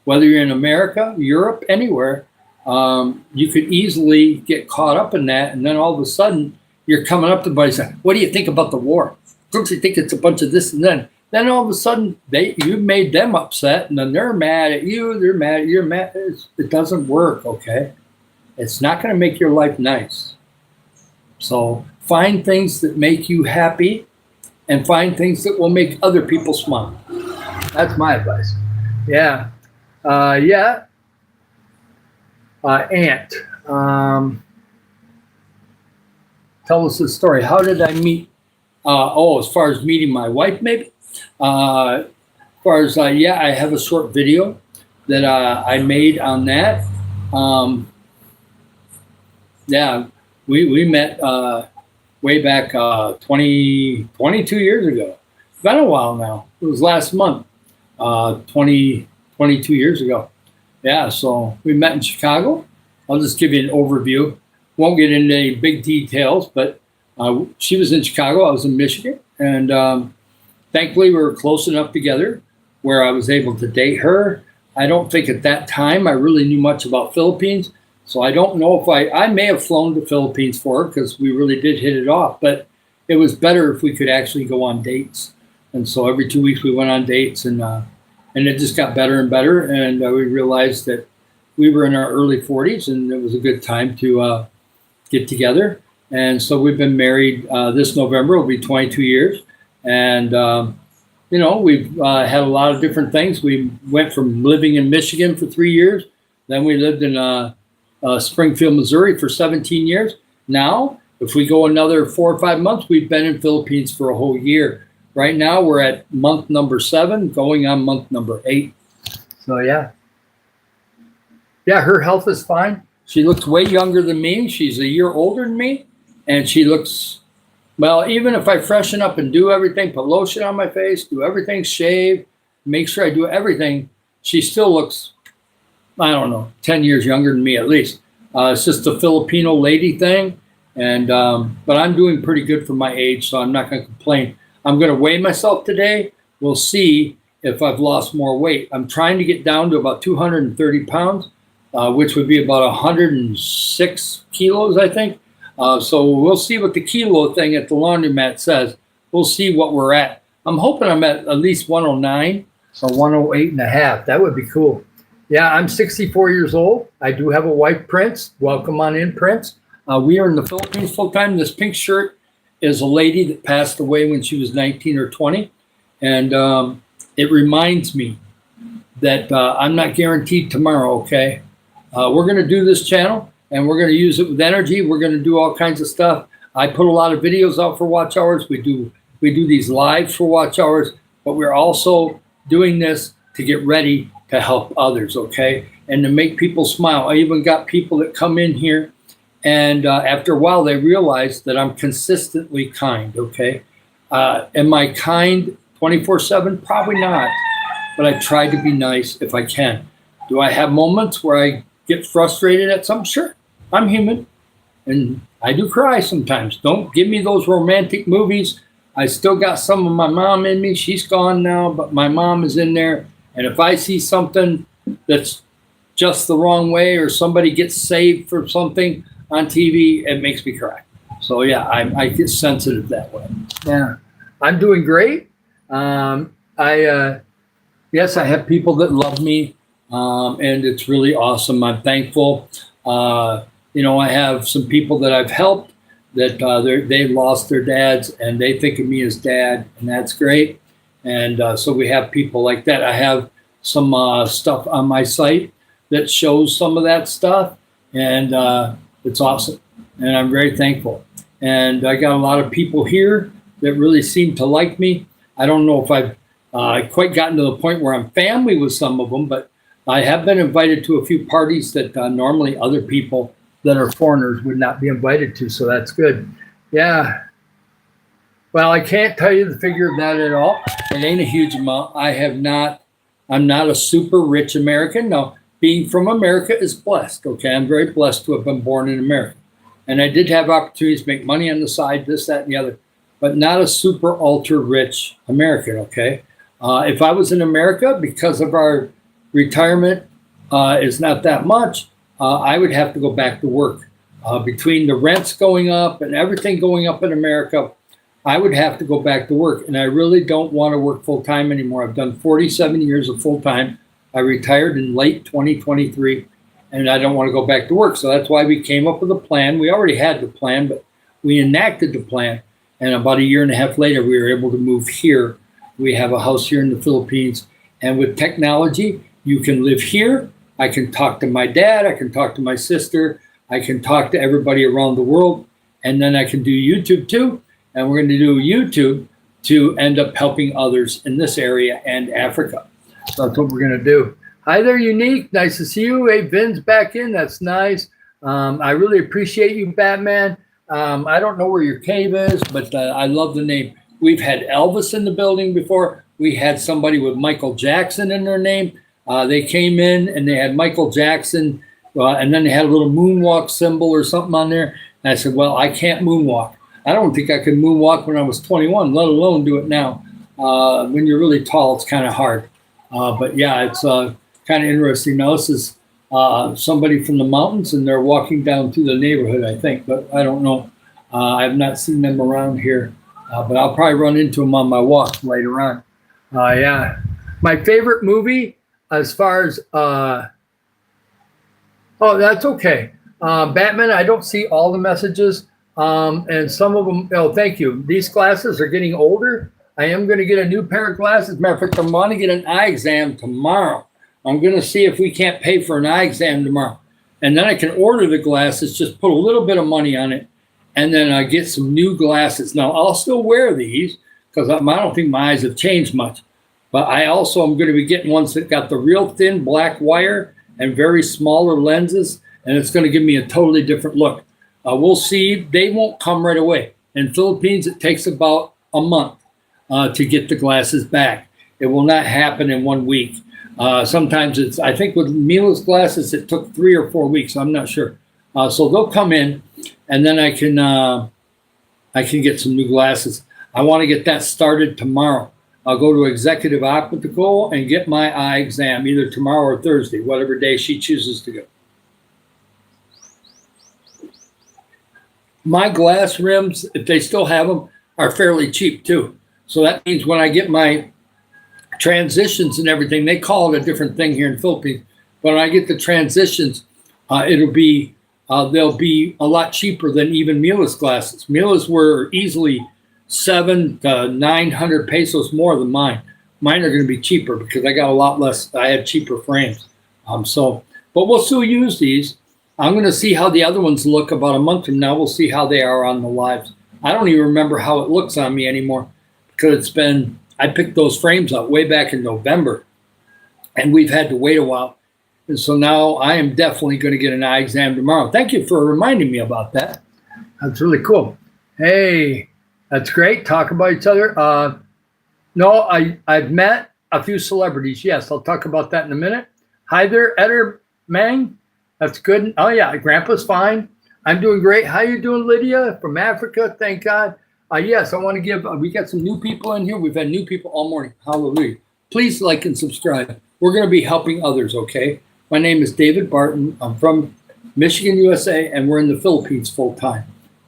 A: Whether you're in America, Europe, anywhere, you could easily get caught up in that. And then all of a sudden, you're coming up to somebody and saying, what do you think about the war? Don't you think it's a bunch of this and then? Then all of a sudden, you made them upset, and then they're mad at you. They're mad. You're mad. It doesn't work, okay? It's not going to make your life nice. So find things that make you happy, and find things that will make other people smile. That's my advice. Yeah. Aunt. Tell us the story. How did I meet? As far as meeting my wife, maybe. As far as I have a short video that I made on that. We met way back 22 years ago. It's been a while now. It was last month, 22 years ago. Yeah, so we met in Chicago. I'll just give you an overview. Won't get into any big details, but she was in Chicago. I was in Michigan. And thankfully, we were close enough together where I was able to date her. I don't think at that time I really knew much about Philippines. So I don't know if I may have flown to Philippines for her because we really did hit it off. But it was better if we could actually go on dates. And so every 2 weeks we went on dates, and it just got better and better. And we realized that we were in our early 40s, and it was a good time to get together. And so we've been married this November. It'll be 22 years. And, we've had a lot of different things. We went from living in Michigan for 3 years. Then we lived in Springfield, Missouri for 17 years. Now, if we go another 4 or 5 months, we've been in Philippines for a whole year. Right now, we're at month number 7, going on month number 8. So, yeah. Yeah, her health is fine. She looks way younger than me. She's a year older than me. And she looks, well, even if I freshen up and do everything, put lotion on my face, do everything, shave, make sure I do everything, she still looks, I don't know, 10 years younger than me at least. It's just a Filipino lady thing. And but I'm doing pretty good for my age, so I'm not going to complain. I'm going to weigh myself today. We'll see if I've lost more weight. I'm trying to get down to about 230 pounds, which would be about 106 kilos, I think. So we'll see what the kilo thing at the laundromat says. We'll see what we're at. I'm hoping I'm at least 109 or 108 and a half. That would be cool. Yeah, I'm 64 years old. I do have a wife, Prince. Welcome on in, Prince. We are in the Philippines full time. This pink shirt is a lady that passed away when she was 19 or 20. And it reminds me that I'm not guaranteed tomorrow, okay? We're going to do this channel, and we're going to use it with energy. We're going to do all kinds of stuff. I put a lot of videos out for Watch Hours. We do these lives for Watch Hours, but we're also doing this to get ready to help others, okay? And to make people smile. I even got people that come in here, and after a while, they realize that I'm consistently kind, okay? Am I kind 24/7? Probably not, but I try to be nice if I can. Do I have moments where I get frustrated at something? Sure, I'm human, and I do cry sometimes. Don't give me those romantic movies. I still got some of my mom in me. She's gone now, but my mom is in there. And if I see something that's just the wrong way, or somebody gets saved for something on TV, it makes me cry. So yeah, I get sensitive that way. Yeah, I'm doing great. Yes, I have people that love me, and it's really awesome. I'm thankful. I have some people that I've helped that they lost their dads, and they think of me as dad, and that's great. And so we have people like that. I have some stuff on my site that shows some of that stuff, and it's awesome. And I'm very thankful. And I got a lot of people here that really seem to like me. I don't know if I've quite gotten to the point where I'm family with some of them, but I have been invited to a few parties that normally other people that are foreigners would not be invited to. So that's good. Yeah. Well, I can't tell you the figure of that at all. It ain't a huge amount. I'm not a super rich American. Now, being from America is blessed. Okay. I'm very blessed to have been born in America. And I did have opportunities to make money on the side, this, that, and the other, but not a super ultra rich American. Okay. If I was in America, because of our retirement is not that much, I would have to go back to work. Between the rents going up and everything going up in America, I would have to go back to work. And I really don't want to work full time anymore. I've done 47 years of full time. I retired in late 2023, and I don't want to go back to work. So that's why we came up with a plan. We already had the plan, but we enacted the plan. And about a year and a half later, we were able to move here. We have a house here in the Philippines. And with technology, you can live here. I can talk to my dad. I can talk to my sister. I can talk to everybody around the world. And then I can do YouTube too. And we're going to do YouTube to end up helping others in this area and Africa. So that's what we're going to do. Hi there, Unique. Nice to see you. Hey, Vin's back in. That's nice. I really appreciate you, Batman. I don't know where your cave is, but I love the name. We've had Elvis in the building before. We had somebody with Michael Jackson in their name. They came in and they had Michael Jackson, and then they had a little moonwalk symbol or something on there. And I said, well, I can't moonwalk. I don't think I could moonwalk when I was 21, let alone do it now. When you're really tall, it's kind of hard. But yeah, it's kind of interesting. Now, this is somebody from the mountains, and they're walking down through the neighborhood, I think, but I don't know. I've not seen them around here, but I'll probably run into them on my walk later on. Yeah. My favorite movie, as far as, oh, that's okay. Batman, I don't see all the messages. And some of them, oh, thank you. These glasses are getting older. I am going to get a new pair of glasses. Matter of fact, I'm going to get an eye exam tomorrow. I'm going to see if we can't pay for an eye exam tomorrow. And then I can order the glasses, just put a little bit of money on it, and then I get some new glasses. Now, I'll still wear these because I don't think my eyes have changed much. But I also am going to be getting ones that got the real thin black wire and very smaller lenses, and it's going to give me a totally different look. We'll see. They won't come right away. In Philippines, it takes about a month to get the glasses back. It will not happen in 1 week. Sometimes I think with Mila's glasses, it took 3 or 4 weeks. I'm not sure. So they'll come in, and then I can get some new glasses. I want to get that started tomorrow. I'll go to Executive Optical and get my eye exam either tomorrow or Thursday, whatever day she chooses to go. My glass rims, if they still have them, are fairly cheap too. So that means when I get my transitions and everything, they call it a different thing here in the Philippines. But when I get the transitions, they'll be a lot cheaper than even Mila's glasses. Mila's were easily 700 to 900 pesos more than mine. Mine are going to be cheaper because I got a lot less. I have cheaper frames. But we'll still use these. I'm going to see how the other ones look about a month from now. We'll see how they are on the lives. I don't even remember how it looks on me anymore because I picked those frames up way back in November, and we've had to wait a while. And so now I am definitely going to get an eye exam tomorrow. Thank you for reminding me about that. That's really cool. Hey, that's great. Talk about each other. No, I've met a few celebrities. Yes, I'll talk about that in a minute. Hi there, Eder Mang. That's good. Oh, yeah, Grandpa's fine. I'm doing great. How you doing, Lydia from Africa? Thank God. Yes, I want to give, we got some new people in here. We've had new people all morning. Hallelujah. Please like and subscribe. We're going to be helping others, okay? My name is David Barton. I'm from Michigan, USA, and we're in the Philippines full time.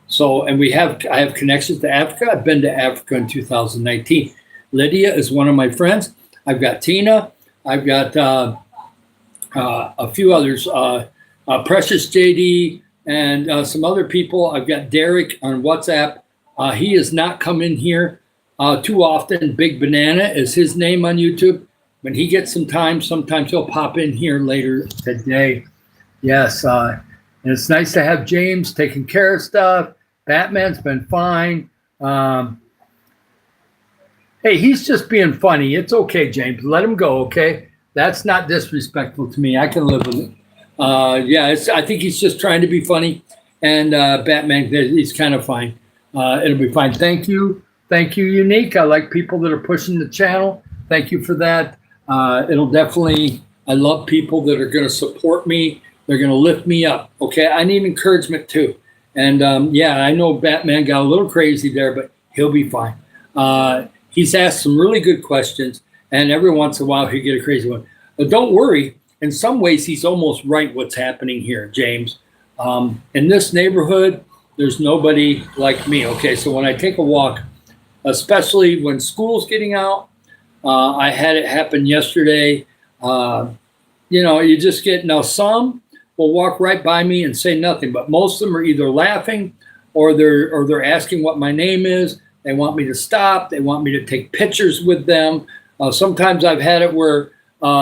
A: So, and I have connections to Africa. I've been to Africa in 2019. Lydia is one of my friends. I've got Tina. I've got a few others. Precious JD and some other people. I've got Derek on WhatsApp. He has not come in here too often. Big Banana is his name on YouTube. when he gets some time, sometimes he'll pop in here later today. Yes, and it's nice to have James taking care of stuff. Batman's been fine. Hey, he's just being funny. It's okay, James. Let him go, okay? That's not disrespectful to me. I can live with it. I think he's just trying to be funny. And Batman, he's kind of fine. It'll be fine. Thank you. Thank you, Unique. I like people that are pushing the channel. Thank you for that. It'll definitely, I love people that are going to support me. They're going to lift me up, okay? I need encouragement too. And I know Batman got a little crazy there, but he'll be fine. He's asked some really good questions, and every once in a while he'll get a crazy one. But don't worry. In some ways, he's almost right what's happening here, James. In this neighborhood, there's nobody like me, okay? So when I take a walk, especially when school's getting out, I had it happen yesterday. You just get, now some will walk right by me and say nothing, but most of them are either laughing or they're asking what my name is. They want me to stop. They want me to take pictures with them. Sometimes I've had it where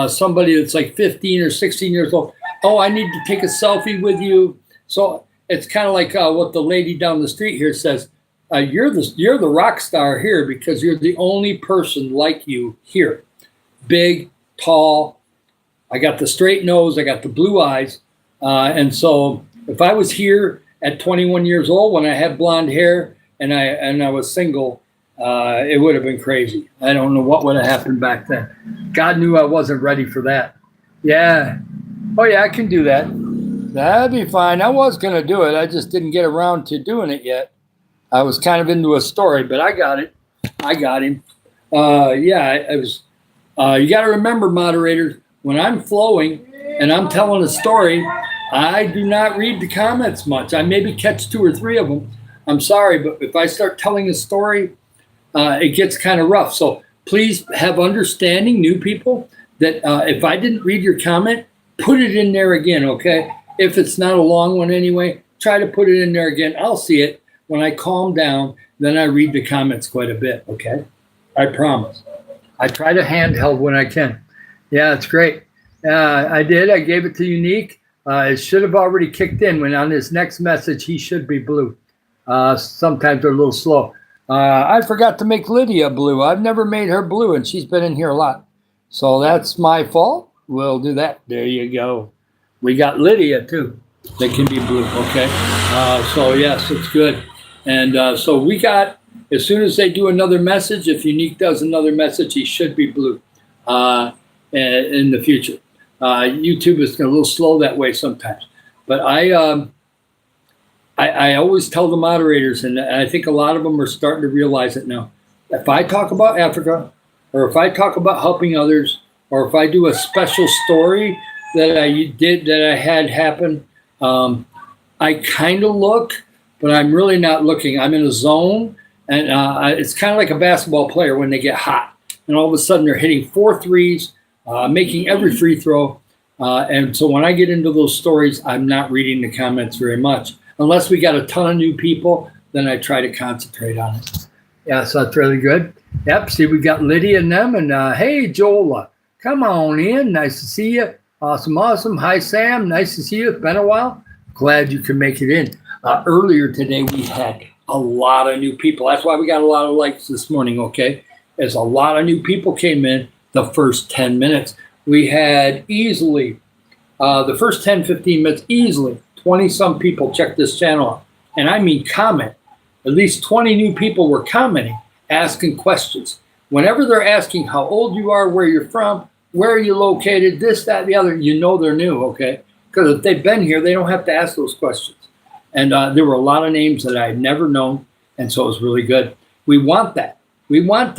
A: somebody that's like 15 or 16 years old, oh, I need to take a selfie with you. So it's kind of like what the lady down the street here says. You're the rock star here because you're the only person like you here. Big, tall. I got the straight nose. I got the blue eyes. And so if I was here at 21 years old when I had blonde hair and I was single, it would have been crazy. I don't know what would have happened back then. God knew I wasn't ready for that. Yeah. Oh, yeah, I can do that. That'd be fine. I was going to do it. I just didn't get around to doing it yet. I was kind of into a story, but I got it. I got him. I was. You got to remember, moderators, when I'm flowing and I'm telling a story, I do not read the comments much. I maybe catch 2 or 3 of them. I'm sorry, but if I start telling a story, it gets kind of rough. So please have understanding, new people, that if I didn't read your comment, put it in there again, okay? If it's not a long one anyway, try to put it in there again. I'll see it. When I calm down, then I read the comments quite a bit, okay? I promise. I try to handheld when I can. Yeah, it's great. I did. I gave it to Unique. It should have already kicked in. When on his next message, he should be blue. Sometimes they're a little slow. I forgot to make Lydia blue. I've never made her blue, and she's been in here a lot. So that's my fault. We'll do that. There you go. We got Lydia, too. They can be blue, okay? So, yes, it's good. And so we got, as soon as they do another message, if Unique does another message, he should be blue in the future. YouTube is a little slow that way sometimes. But I always tell the moderators, and I think a lot of them are starting to realize it now. If I talk about Africa, or if I talk about helping others, or if I do a special story that I had happen, I kind of look, but I'm really not looking. I'm in a zone, and it's kind of like a basketball player when they get hot, and all of a sudden they're hitting 4 threes, making every free throw. And so when I get into those stories, I'm not reading the comments very much. Unless we got a ton of new people, then I try to concentrate on it. Yeah, so that's really good. Yep, see, we got Lydia and them. And hey, Jola, come on in. Nice to see you. Awesome, awesome. Hi, Sam. Nice to see you. It's been a while. Glad you can make it in. Earlier today, we had a lot of new people. That's why we got a lot of likes this morning, okay? As a lot of new people came in the first 10 minutes. We had easily, the first 10, 15 minutes, easily 20-some people check this channel out. And I mean comment. At least 20 new people were commenting, asking questions. Whenever they're asking how old you are, where you're from, where are you located, this, that, the other, you know they're new, okay? Because if they've been here, they don't have to ask those questions. And there were a lot of names that I had never known, and so it was really good. We want that. We want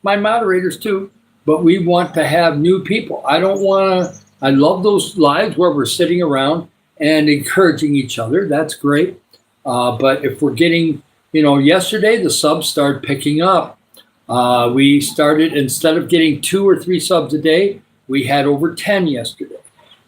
A: my moderators too, but we want to have new people. I love those lives where we're sitting around and encouraging each other. That's great. But if we're getting, yesterday the subs started picking up. We started, instead of getting 2 or 3 subs a day, we had over 10 yesterday.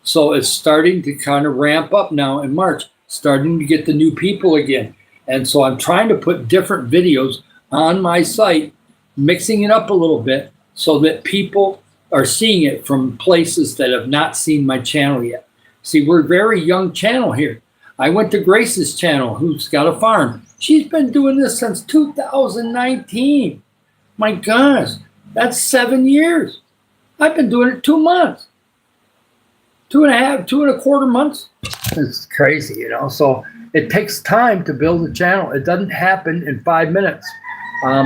A: So it's starting to kind of ramp up now in March, starting to get the new people again. And so I'm trying to put different videos on my site, mixing it up a little bit so that people are seeing it from places that have not seen my channel yet. See, we're a very young channel here. I went to Grace's channel, who's got a farm. She's been doing this since 2019. My gosh, that's 7 years. I've been doing it 2 months. 2.25 months. It's crazy, you know. So it takes time to build a channel. It doesn't happen in 5 minutes.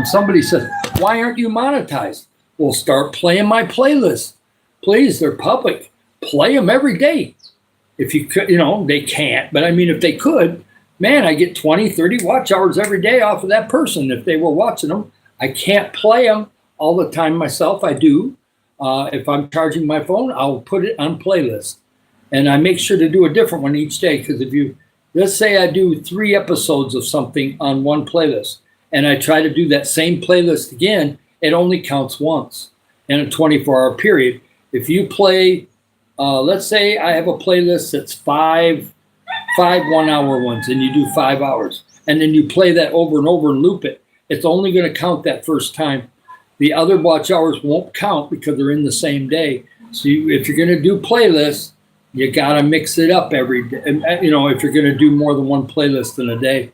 A: Somebody says, why aren't you monetized? Well, start playing my playlists. Please, they're public. Play them every day. If you could, you know, they can't. But I mean, if they could, man, I get 20, 30 watch hours every day off of that person if they were watching them. I can't play them all the time myself. I do. If I'm charging my phone, I'll put it on playlist. And I make sure to do a different one each day. Because if you, let's say I do 3 episodes of something on one playlist, and I try to do that same playlist again, it only counts once in a 24-hour period. If you play, let's say I have a playlist that's five 1-hour ones, and you do 5 hours, and then you play that over and over and loop it, it's only going to count that first time. The other watch hours won't count because they're in the same day. So if you're going to do playlists, you got to mix it up every day. And, you know, if you're going to do more than one playlist in a day.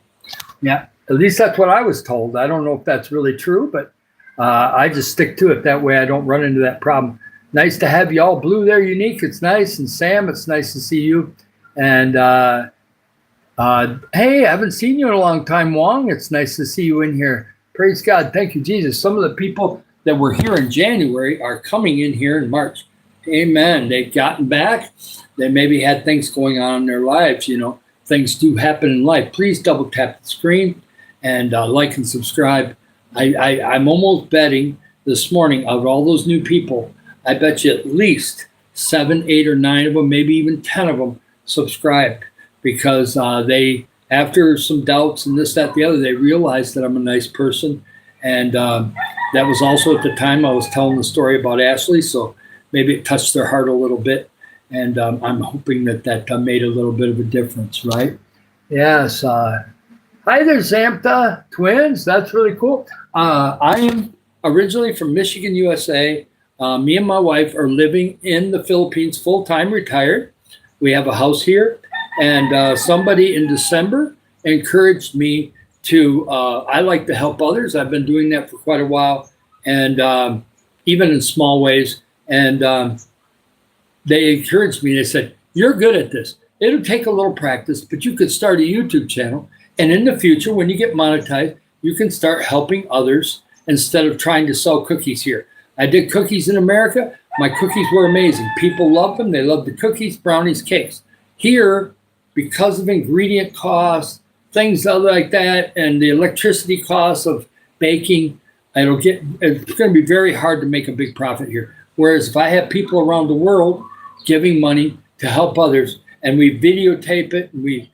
A: Yeah, at least that's what I was told. I don't know if that's really true, but I just stick to it. That way I don't run into that problem. Nice to have you all. Blue there, Unique. It's nice. And Sam, it's nice to see you. And hey, I haven't seen you in a long time, Wong. It's nice to see you in here. Praise God. Thank you, Jesus. Some of the people that were here in January are coming in here in March. Amen. They've gotten back. They maybe had things going on in their lives. You know, things do happen in life. Please double tap the screen and like and subscribe. I'm almost betting this morning of all those new people, I bet you at least 7, 8, or 9 of them, maybe even 10 of them subscribed because they, after some doubts and this, that, the other, they realized that I'm a nice person. And that was also at the time I was telling the story about Ashley. So maybe it touched their heart a little bit. And I'm hoping that made a little bit of a difference, right? Yes. Hi there, Zamta twins. That's really cool. I am originally from Michigan, USA. Me and my wife are living in the Philippines, full-time retired. We have a house here. And somebody in December encouraged me to, I like to help others. I've been doing that for quite a while, and even in small ways. And they encouraged me. They said, you're good at this. It'll take a little practice, but you could start a YouTube channel. And in the future, when you get monetized, you can start helping others instead of trying to sell cookies here. I did cookies in America. My cookies were amazing. People loved them. They loved the cookies, brownies, cakes. Here, because of ingredient costs, things like that, and the electricity costs of baking, it's going to be very hard to make a big profit here. Whereas if I have people around the world giving money to help others, and we videotape it, and we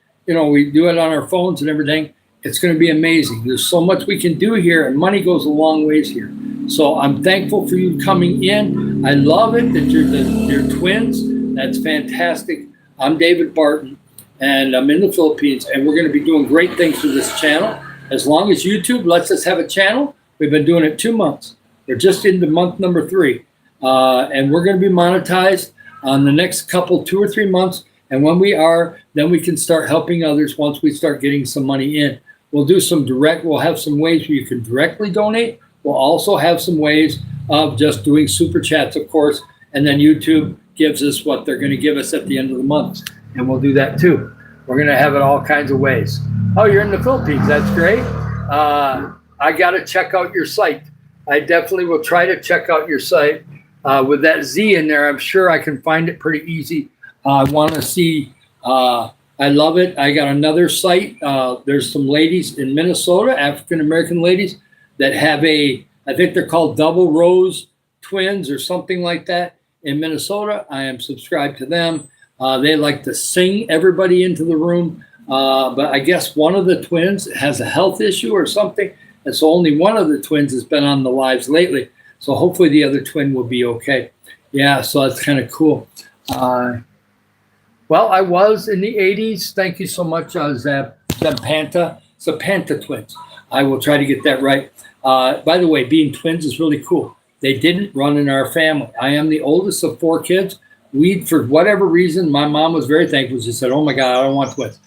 A: do it on our phones and everything, it's going to be amazing. There's so much we can do here, and money goes a long ways here. So I'm thankful for you coming in. I love it that you're twins. That's fantastic. I'm David Barton, and I'm in the Philippines, and we're going to be doing great things with this channel. As long as YouTube lets us have a channel, we've been doing it 2 months. We're just into month number 3, and we're going to be monetized on the next couple, 2 or 3 months. And when we are, then we can start helping others once we start getting some money in. We'll do some we'll have some ways where you can directly donate. We'll also have some ways of just doing super chats, of course, and then YouTube gives us what they're going to give us at the end of the month, and we'll do that too. We're going to have it all kinds of ways. Oh, you're in the Philippines. That's great. I got to check out your site. I definitely will try to check out your site. With that Z in there, I'm sure I can find it pretty easy. I want to see. I love it. I got another site. There's some ladies in Minnesota, African-American ladies, that have I think they're called Double Rose Twins or something like that in Minnesota. I am subscribed to them. They like to sing everybody into the room. But I guess one of the twins has a health issue or something. And so only one of the twins has been on the lives lately. So hopefully the other twin will be okay. Yeah, so that's kind of cool. Well, I was in the 80s. Thank you so much, Zapanta. Zapanta twins. I will try to get that right. By the way, being twins is really cool. They didn't run in our family. I am the oldest of 4 kids. We, for whatever reason, my mom was very thankful. She said, "Oh my God, I don't want twins."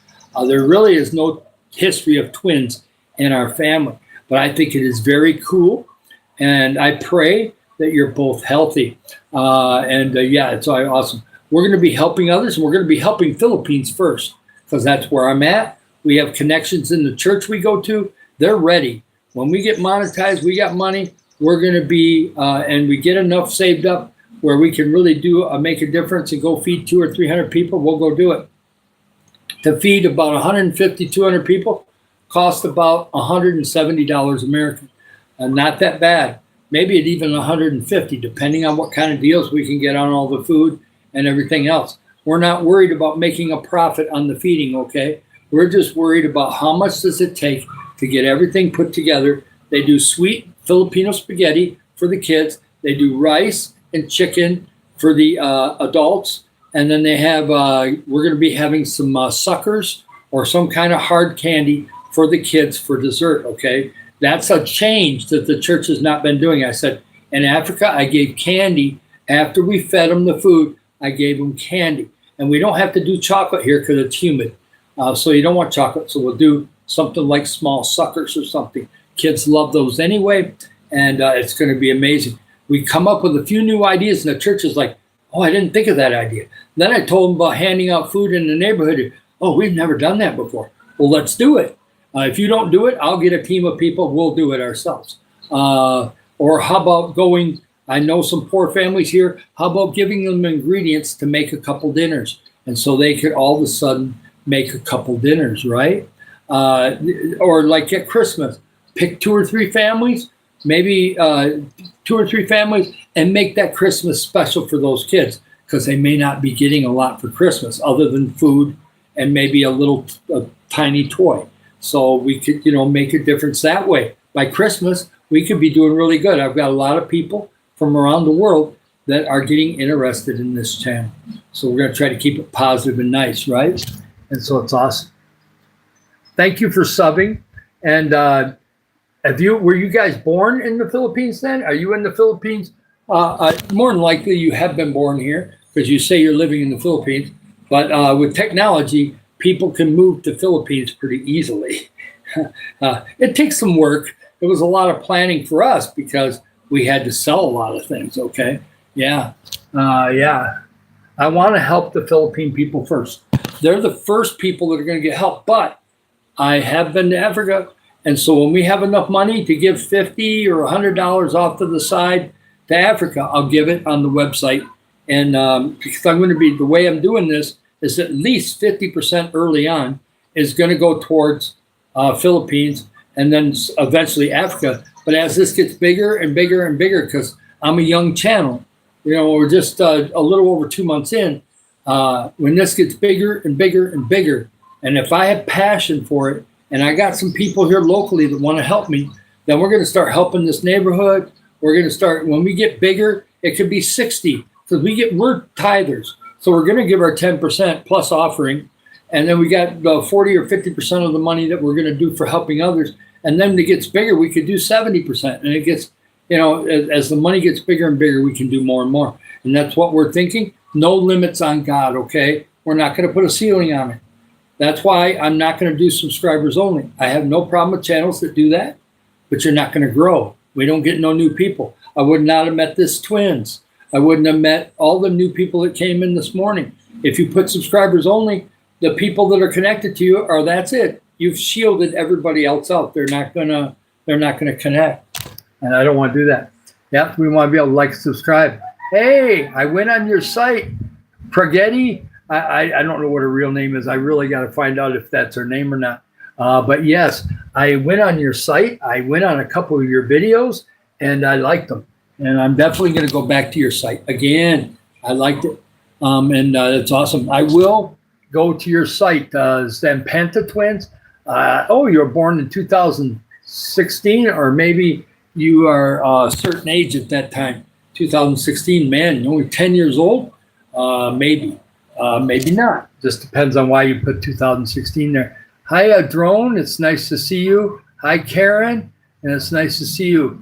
A: There really is no history of twins in our family, but I think it is very cool, and I pray that you're both healthy. Yeah, it's awesome. We're going to be helping others, and we're going to be helping Philippines first, because that's where I'm at. We have connections in the church we go to. They're ready. When we get monetized, we got money. We're going to be, and we get enough saved up where we can really do make a difference and go feed 200 or 300 people. We'll go do it. To feed about 150, 200 people cost about $170 American. Not that bad. Maybe at even 150, depending on what kind of deals we can get on all the food and everything else. We're not worried about making a profit on the feeding, okay? We're just worried about how much does it take to get everything put together. They do sweet Filipino spaghetti for the kids. They do rice and chicken for the adults. And then they have, we're going to be having some suckers or some kind of hard candy for the kids for dessert, okay? That's a change that the church has not been doing. I said, in Africa, I gave candy. After we fed them the food, I gave them candy. And we don't have to do chocolate here because it's humid. So you don't want chocolate. So we'll do something like small suckers or something. Kids love those anyway. And it's going to be amazing. We come up with a few new ideas, and the church is like, "Oh, I didn't think of that idea." Then I told them about handing out food in the neighborhood. "Oh, we've never done that before." Well, let's do it. If you don't do it, I'll get a team of people. We'll do it ourselves. Or how about going, I know some poor families here. How about giving them ingredients to make a couple dinners? And so they could all of a sudden make a couple dinners, right? Or like at Christmas, pick 2 or 3 families, maybe 2 or 3 families, and make that Christmas special for those kids, because they may not be getting a lot for Christmas other than food and maybe a tiny toy. So we could, make a difference that way. By Christmas, we could be doing really good. I've got a lot of people from around the world that are getting interested in this channel. So we're going to try to keep it positive and nice, right? And so it's awesome. Thank you for subbing. And were you guys born in the Philippines then? Are you in the Philippines? More than likely you have been born here because you say you're living in the Philippines. But with technology, people can move to Philippines pretty easily. It takes some work. It was a lot of planning for us because we had to sell a lot of things, okay? Yeah. I want to help the Philippine people first. They're the first people that are going to get help. But I have been to Africa. And so when we have enough money to give $50 or $100 off to the side to Africa, I'll give it on the website. And because I'm going to be, the way I'm doing this is at least 50% early on is going to go towards Philippines and then eventually Africa. But as this gets bigger and bigger and bigger, because I'm a young channel, we're just a little over 2 months in. When this gets bigger and bigger and bigger, and if I have passion for it, and I got some people here locally that want to help me, then we're going to start helping this neighborhood. We're going to start, when we get bigger, it could be 60, because we're tithers. So we're going to give our 10% plus offering. And then we got 40 or 50% of the money that we're going to do for helping others. And then it gets bigger, we could do 70%. And it gets, as the money gets bigger and bigger, we can do more and more. And that's what we're thinking. No limits on God, okay? We're not going to put a ceiling on it. That's why I'm not going to do subscribers only. I have no problem with channels that do that, but you're not going to grow. We don't get no new people. I would not have met this twins. I wouldn't have met all the new people that came in this morning. If you put subscribers only, the people that are connected to you are, that's it. You've shielded everybody else out. They're not gonna connect. And I don't want to do that. Yeah, we want to be able to like and subscribe. Hey, I went on your site, Pragetti. I don't know what her real name is. I really got to find out if that's her name or not. But yes, I went on your site. I went on a couple of your videos, and I liked them. And I'm definitely going to go back to your site again. I liked it, and it's awesome. I will go to your site, Zampanta Twins. You were born in 2016, or maybe you are a certain age at that time. 2016, man, you're only 10 years old? Maybe. Maybe not. Just depends on why you put 2016 there. Hi, Drone. It's nice to see you. Hi, Karen. And it's nice to see you.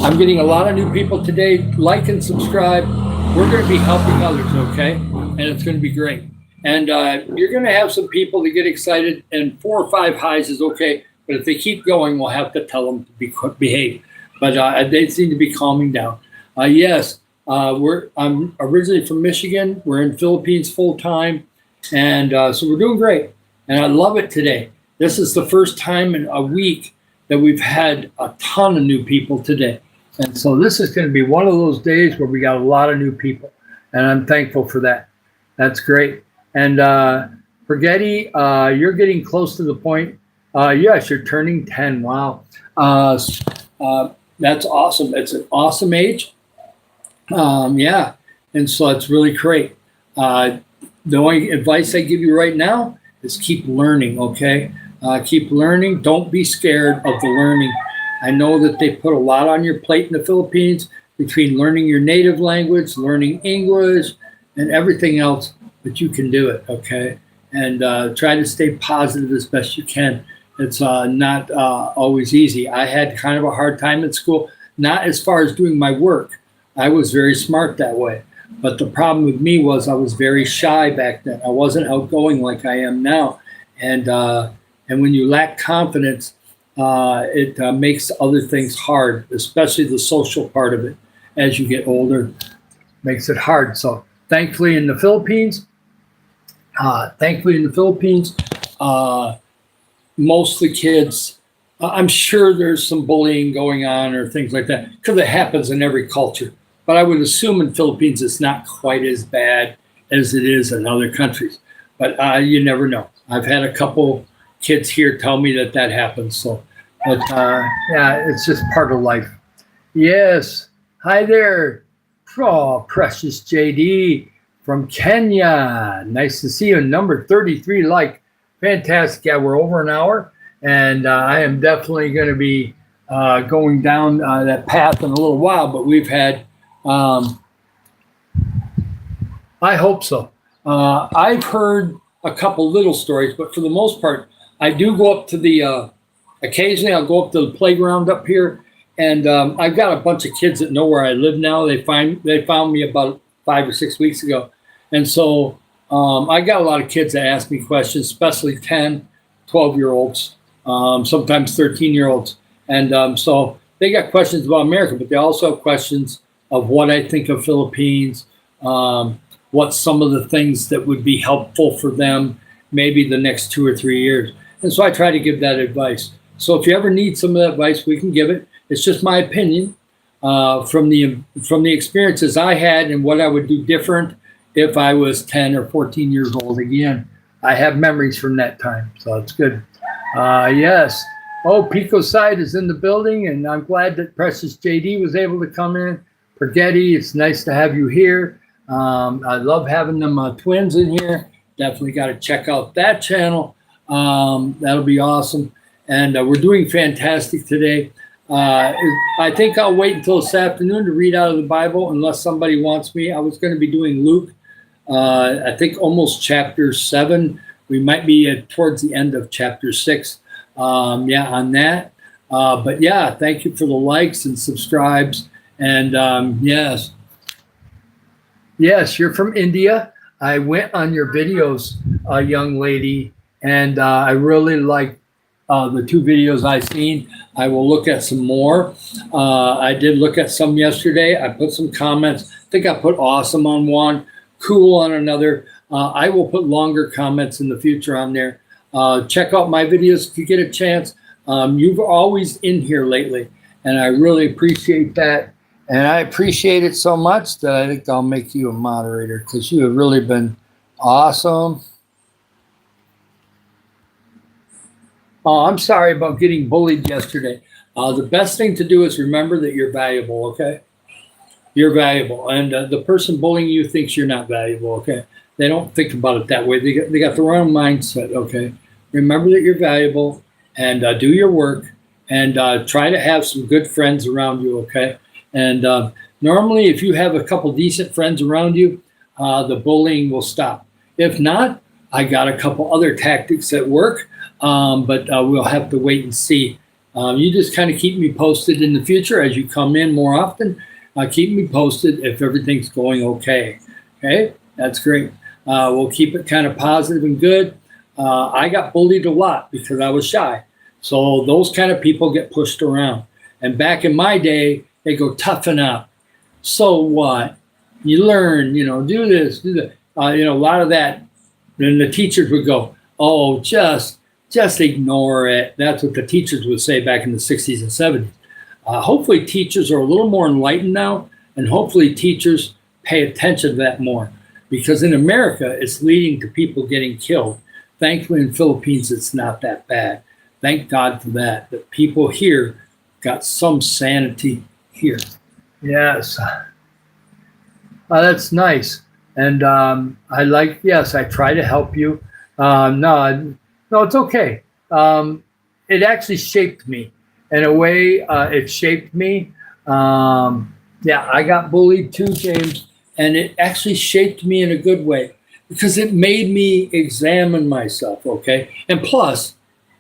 A: I'm getting a lot of new people today. Like and subscribe. We're going to be helping others, okay? And it's going to be great. And you're going to have some people that get excited, and 4 or 5 highs is okay. But if they keep going, we'll have to tell them to behave. But they seem to be calming down. Yes, I'm originally from Michigan. We're in Philippines full time. And so we're doing great. And I love it today. This is the first time in a week that we've had a ton of new people today. And so this is going to be one of those days where we got a lot of new people. And I'm thankful for that. That's great. And Forgetty, you're getting close to the point. Yes, you're turning 10. Wow. That's awesome. It's an awesome age. Yeah. And so it's really great. The only advice I give you right now is keep learning, okay? Keep learning. Don't be scared of the learning. I know that they put a lot on your plate in the Philippines between learning your native language, learning English, and everything else, but you can do it, okay? And try to stay positive as best you can. It's not always easy. I had kind of a hard time in school, not as far as doing my work. I was very smart that way. But the problem with me was I was very shy back then. I wasn't outgoing like I am now. And when you lack confidence, it makes other things hard, especially the social part of it. As you get older, makes it hard. So thankfully in the Philippines, most of the kids, I'm sure there's some bullying going on or things like that, because it happens in every culture. But I would assume in Philippines it's not quite as bad as it is in other countries. But you never know. I've had a couple kids here tell me that happens. So, but yeah, it's just part of life. Yes. Hi there. Oh, precious JD from Kenya. Nice to see you. Number 33 like. Fantastic. Yeah, we're over an hour. And I am definitely going to be going down that path in a little while. But we've had... I hope so. I've heard a couple little stories, but for the most part, I do go up to the, occasionally I'll go up to the playground up here, and I've got a bunch of kids that know where I live now. They found me about 5 or 6 weeks ago. And so I got a lot of kids that ask me questions, especially 10, 12-year-olds, sometimes 13-year-olds. And so they got questions about America, but they also have questions of what I think of Philippines, what's some of the things that would be helpful for them maybe the next 2 or 3 years. And so I try to give that advice. So if you ever need some of that advice, we can give it. It's just my opinion from the experiences I had and what I would do different if I was 10 or 14 years old again. I have memories from that time, so it's good. Yes. Oh, Pico Side is in the building, and I'm glad that Precious JD was able to come in. Forgetty, it's nice to have you here. I love having them twins in here. Definitely got to check out that channel. That'll be awesome. And we're doing fantastic today. I think I'll wait until this afternoon to read out of the Bible unless somebody wants me. I was going to be doing Luke, I think almost chapter 7. We might be towards the end of chapter 6. Yeah, on that. But yeah, thank you for the likes and subscribes. And yes, you're from India. I went on your videos, young lady, and I really like the 2 videos I've seen. I will look at some more. I did look at some yesterday. I put some comments. I think I put awesome on one, cool on another. I will put longer comments in the future on there. Check out my videos if you get a chance. You've always in here lately, and I really appreciate that. And I appreciate it so much that I think I'll make you a moderator because you have really been awesome. Oh, I'm sorry about getting bullied yesterday. The best thing to do is remember that you're valuable, okay? You're valuable. And the person bullying you thinks you're not valuable, okay? They don't think about it that way. They got the wrong mindset, okay? Remember that you're valuable and do your work and try to have some good friends around you, okay? And normally, if you have a couple decent friends around you, the bullying will stop. If not, I got a couple other tactics that work, but we'll have to wait and see You just kind of keep me posted in the future as you come in more often. Keep me posted if everything's going okay. Okay, that's great. We'll keep it kind of positive and good. I got bullied a lot because I was shy. So those kind of people get pushed around. And back in my day, they go toughen up. So what? You learn, do this, do that. A lot of that. Then the teachers would go, oh, just ignore it. That's what the teachers would say back in the 60s and 70s. Hopefully teachers are a little more enlightened now, and hopefully teachers pay attention to that more, because in America, it's leading to people getting killed. Thankfully, in the Philippines, it's not that bad. Thank God for that people here got some sanity here. Yes. That's nice. And I try to help you. No, it's okay. It actually shaped me. In a way, it shaped me. I got bullied too, James, and it actually shaped me in a good way because it made me examine myself, okay? And plus,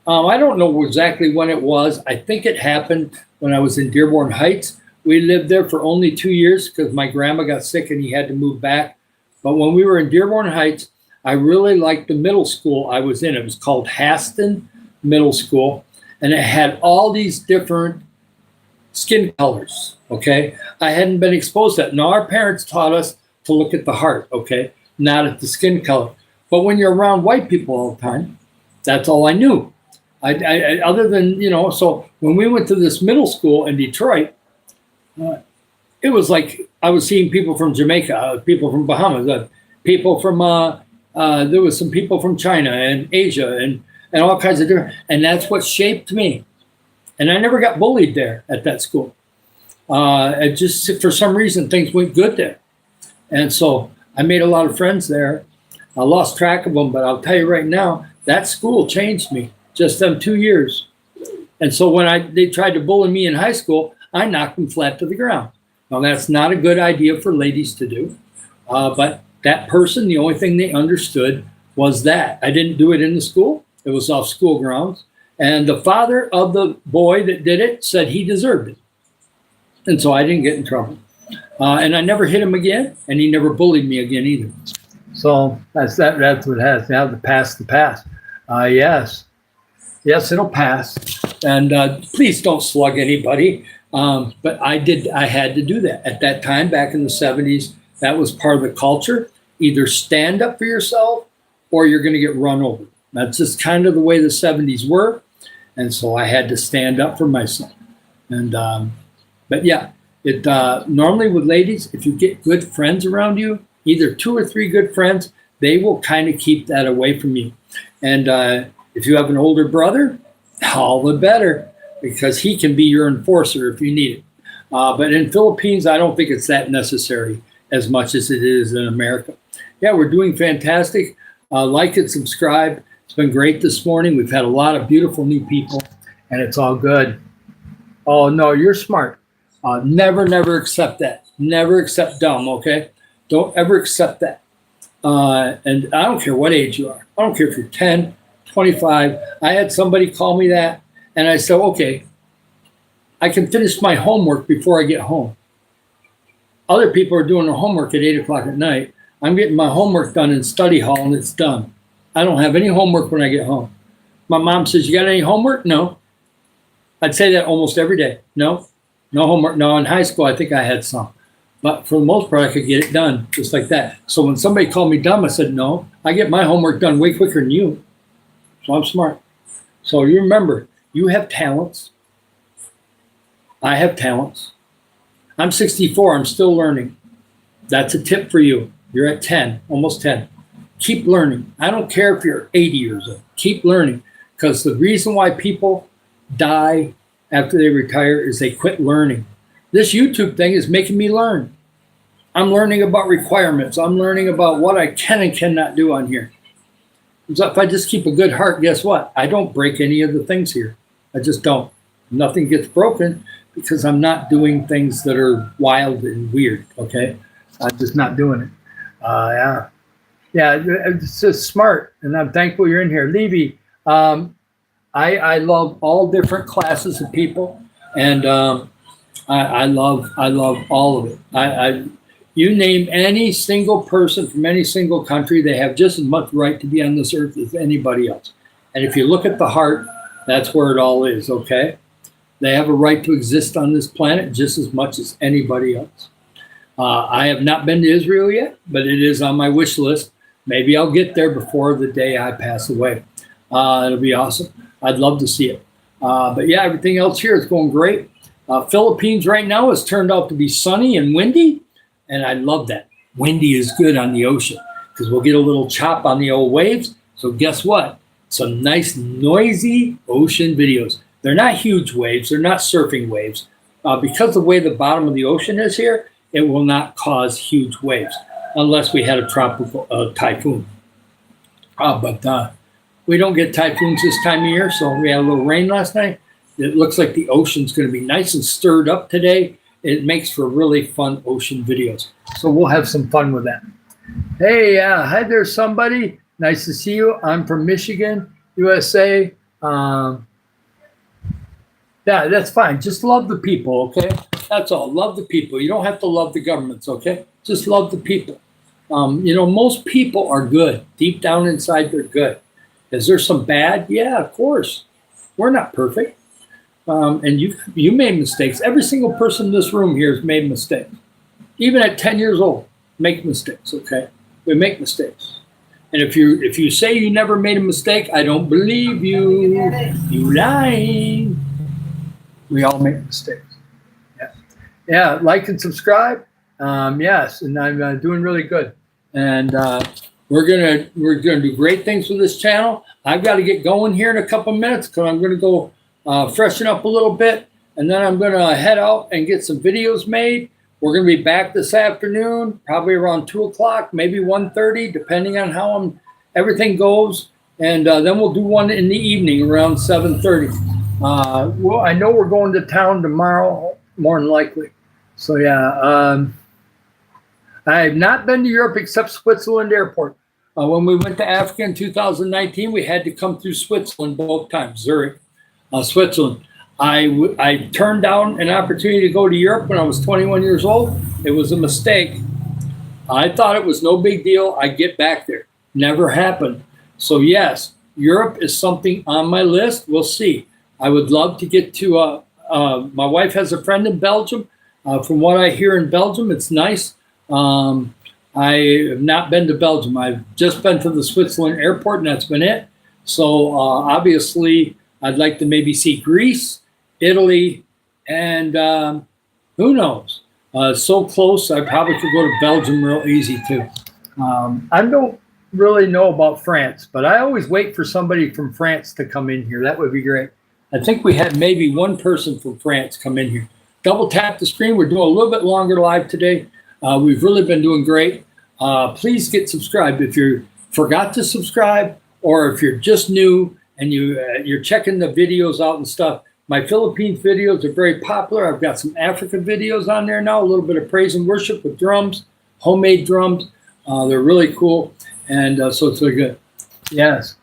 A: I don't know exactly when it was. I think it happened when I was in Dearborn Heights. We lived there for only 2 years because my grandma got sick and he had to move back. But when we were in Dearborn Heights, I really liked the middle school I was in. It was called Haston Middle School, and it had all these different skin colors, okay? I hadn't been exposed to that. Now, our parents taught us to look at the heart, okay, not at the skin color. But when you're around white people all the time, that's all I knew. I other than, so when we went to this middle school in Detroit, it was like I was seeing people from Jamaica, people from Bahamas, people from, there was some people from China and Asia and all kinds of different, and that's what shaped me. And I never got bullied there at that school. It just, for some reason, things went good there. And so I made a lot of friends there. I lost track of them, but I'll tell you right now, that school changed me, just them 2 years. And so when they tried to bully me in high school, I knocked them flat to the ground. Now, that's not a good idea for ladies to do. But that person, the only thing they understood was that. I didn't do it in the school. It was off school grounds. And the father of the boy that did it said he deserved it. And so I didn't get in trouble. And I never hit him again, and he never bullied me again either. So that's what it has. Now the past. Yes, it'll pass. And please don't slug anybody. But I had to do that. At that time, back in the 70s, that was part of the culture. Either stand up for yourself or you're going to get run over. That's just kind of the way the 70s were. And so I had to stand up for myself. And but yeah, it normally with ladies, if you get good friends around you, either 2 or 3 good friends, they will kind of keep that away from you. And if you have an older brother, all the better, because he can be your enforcer if you need it. But in Philippines, I don't think it's that necessary as much as it is in America. Yeah, we're doing fantastic. Like and subscribe. It's been great this morning. We've had a lot of beautiful new people, and it's all good. Oh, no, you're smart. Never accept that. Never accept dumb, okay? Don't ever accept that. And I don't care what age you are. I don't care if you're 10, 25. I had somebody call me that, and I said, okay, I can finish my homework before I get home. Other people are doing their homework at 8 o'clock at night. I'm getting my homework done in study hall, and it's done. I don't have any homework when I get home. My mom says, you got any homework? No. I'd say that almost every day. No homework. No, in high school, I think I had some. But for the most part, I could get it done just like that. So when somebody called me dumb, I said, no, I get my homework done way quicker than you. So I'm smart. So you remember, you have talents. I have talents. I'm 64. I'm still learning. That's a tip for you. You're at 10, almost 10. Keep learning. I don't care if you're 80 years old. Keep learning, because the reason why people die after they retire is they quit learning. This YouTube thing is making me learn. I'm learning about requirements. I'm learning about what I can and cannot do on here. So if I just keep a good heart, guess what? I don't break any of the things here. I just don't. Nothing gets broken because I'm not doing things that are wild and weird, okay? I'm just not doing it. Yeah, it's just smart, and I'm thankful you're in here. Levy, I love all different classes of people, and I love all of it. You name any single person from any single country, they have just as much right to be on this earth as anybody else. And if you look at the heart, that's where it all is. Okay, they have a right to exist on this planet just as much as anybody else. I have not been to Israel yet, but it is on my wish list. Maybe I'll get there before the day I pass away. It'll be awesome. I'd love to see it. But yeah, everything else here is going great. Philippines right now has turned out to be sunny and windy, and I love that. Windy is good on the ocean because we'll get a little chop on the old waves. So guess what? Some nice noisy ocean videos. They're not huge waves. They're not surfing waves. Because the way the bottom of the ocean is here, it will not cause huge waves unless we had a tropical typhoon. But we don't get typhoons this time of year, so we had a little rain last night. It looks like the ocean's going to be nice and stirred up today. It makes for really fun ocean videos. So we'll have some fun with that. Hey, hi there, somebody. Nice to see you. I'm from Michigan, USA. Yeah, that's fine. Just love the people, okay? That's all. Love the people. You don't have to love the governments, okay? Just love the people. Most people are good. Deep down inside, they're good. Is there some bad? Yeah, of course. We're not perfect. And you made mistakes. Every single person in this room here has made mistakes. Even at 10 years old, make mistakes, okay? We make mistakes. And if you say you never made a mistake, I don't believe you. You lying. We all make mistakes. Yeah, like and subscribe. Yes, and I'm doing really good. And we're gonna do great things with this channel. I've got to get going here in a couple minutes because I'm gonna go freshen up a little bit, and then I'm gonna head out and get some videos made. We're gonna be back this afternoon, probably around 2 o'clock, maybe 1:30, depending on how everything goes. And then we'll do one in the evening around 7:30. Well, I know we're going to town tomorrow, more than likely. So yeah, I have not been to Europe except Switzerland airport. When we went to Africa in 2019, we had to come through Switzerland both times, Zurich, Switzerland. I turned down an opportunity to go to Europe when I was 21 years old. It was a mistake. I thought it was no big deal. I'd get back there. Never happened. So yes, Europe is something on my list. We'll see. I would love to get to, my wife has a friend in Belgium. From what I hear in Belgium, it's nice. I have not been to Belgium. I've just been to the Switzerland airport, and that's been it. So obviously, I'd like to maybe see Greece, Italy, and who knows? So close, I probably could go to Belgium real easy too. I don't really know about France, but I always wait for somebody from France to come in here. That would be great. I think we had maybe one person from France come in here. Double tap the screen. We're doing a little bit longer live today. We've really been doing great. Please get subscribed if you forgot to subscribe, or if you're just new and you're checking the videos out and stuff. My Philippines videos are very popular. I've got some African videos on there now, a little bit of praise and worship with drums, homemade drums. They're really cool, and so it's really good. Yes.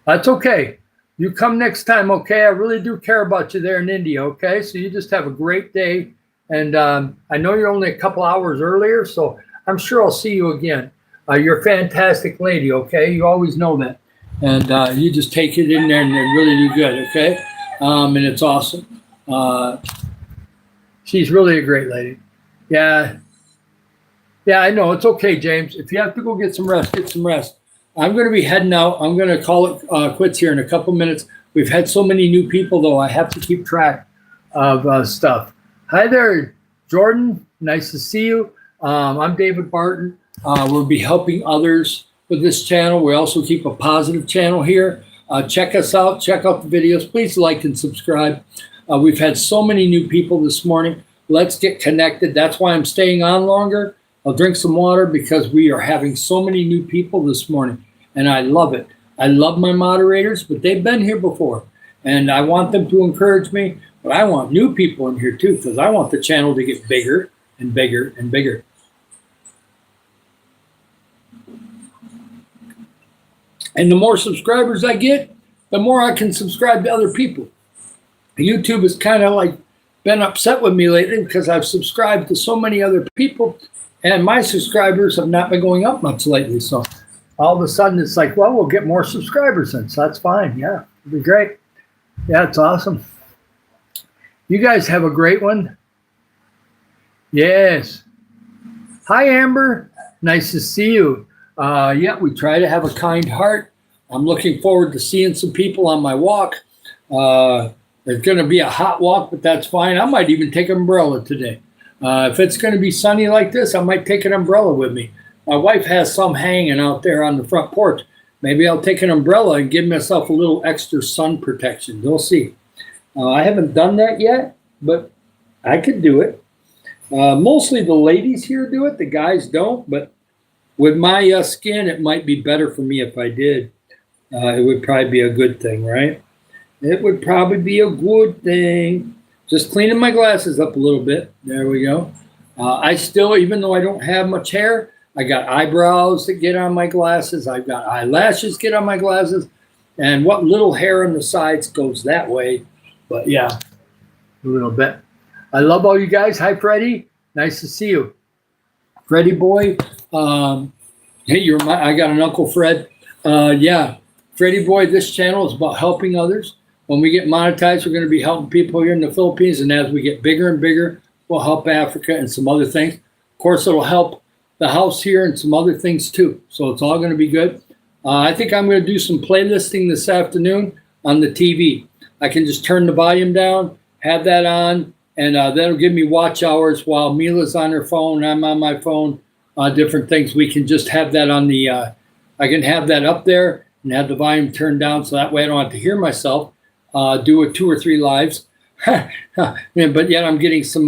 A: That's okay. You come next time, okay? I really do care about you there in India, okay? So you just have a great day. And I know you're only a couple hours earlier, so I'm sure I'll see you again. You're a fantastic lady, okay? You always know that. And you just take it in there and really do good, okay? And it's awesome. She's really a great lady. Yeah. Yeah, I know. It's okay, James. If you have to go get some rest, get some rest. I'm going to be heading out. I'm going to call it quits here in a couple minutes. We've had so many new people, though. I have to keep track of stuff. Hi there, Jordan. Nice to see you. I'm David Barton. We'll be helping others with this channel. We also keep a positive channel here. Check us out. Check out the videos. Please like and subscribe. We've had so many new people this morning. Let's get connected. That's why I'm staying on longer. I'll drink some water because we are having so many new people this morning, and I love it. I love my moderators, but they've been here before, and I want them to encourage me, but I want new people in here too, because I want the channel to get bigger and bigger and bigger. And the more subscribers I get, the more I can subscribe to other people. YouTube has kind of like been upset with me lately because I've subscribed to so many other people and my subscribers have not been going up much lately. So all of a sudden it's like, well, we'll get more subscribers then. So that's fine. Yeah, it'll be great. Yeah, it's awesome. You guys have a great one. Yes. Hi, Amber. Nice to see you. Yeah, we try to have a kind heart. I'm looking forward to seeing some people on my walk. It's going to be a hot walk, but that's fine. I might even take an umbrella today. If it's going to be sunny like this, I might take an umbrella with me. My wife has some hanging out there on the front porch. Maybe I'll take an umbrella and give myself a little extra sun protection. We'll see. I haven't done that yet, but I could do it. Mostly the ladies here do it. The guys don't, but with my skin, it might be better for me if I did. It would probably be a good thing, right? It would probably be a good thing. Just cleaning my glasses up a little bit. There we go. I still, even though I don't have much hair, I got eyebrows that get on my glasses. I've got eyelashes get on my glasses. And what little hair on the sides goes that way. But yeah, a little bit. I love all you guys. Hi, Freddie. Nice to see you. Freddie boy. Hey, I got an Uncle Fred. Yeah, Freddie boy, this channel is about helping others. When we get monetized, we're going to be helping people here in the Philippines. And as we get bigger and bigger, we'll help Africa and some other things. Of course, it'll help the house here and some other things too. So it's all going to be good. I think I'm going to do some playlisting this afternoon on the TV. I can just turn the volume down, have that on, and that'll give me watch hours while Mila's on her phone, I'm on my phone, different things. We can just have that on the, I can have that up there and have the volume turned down so that way I don't have to hear myself. Do it 2 or 3 lives. But yet I'm getting some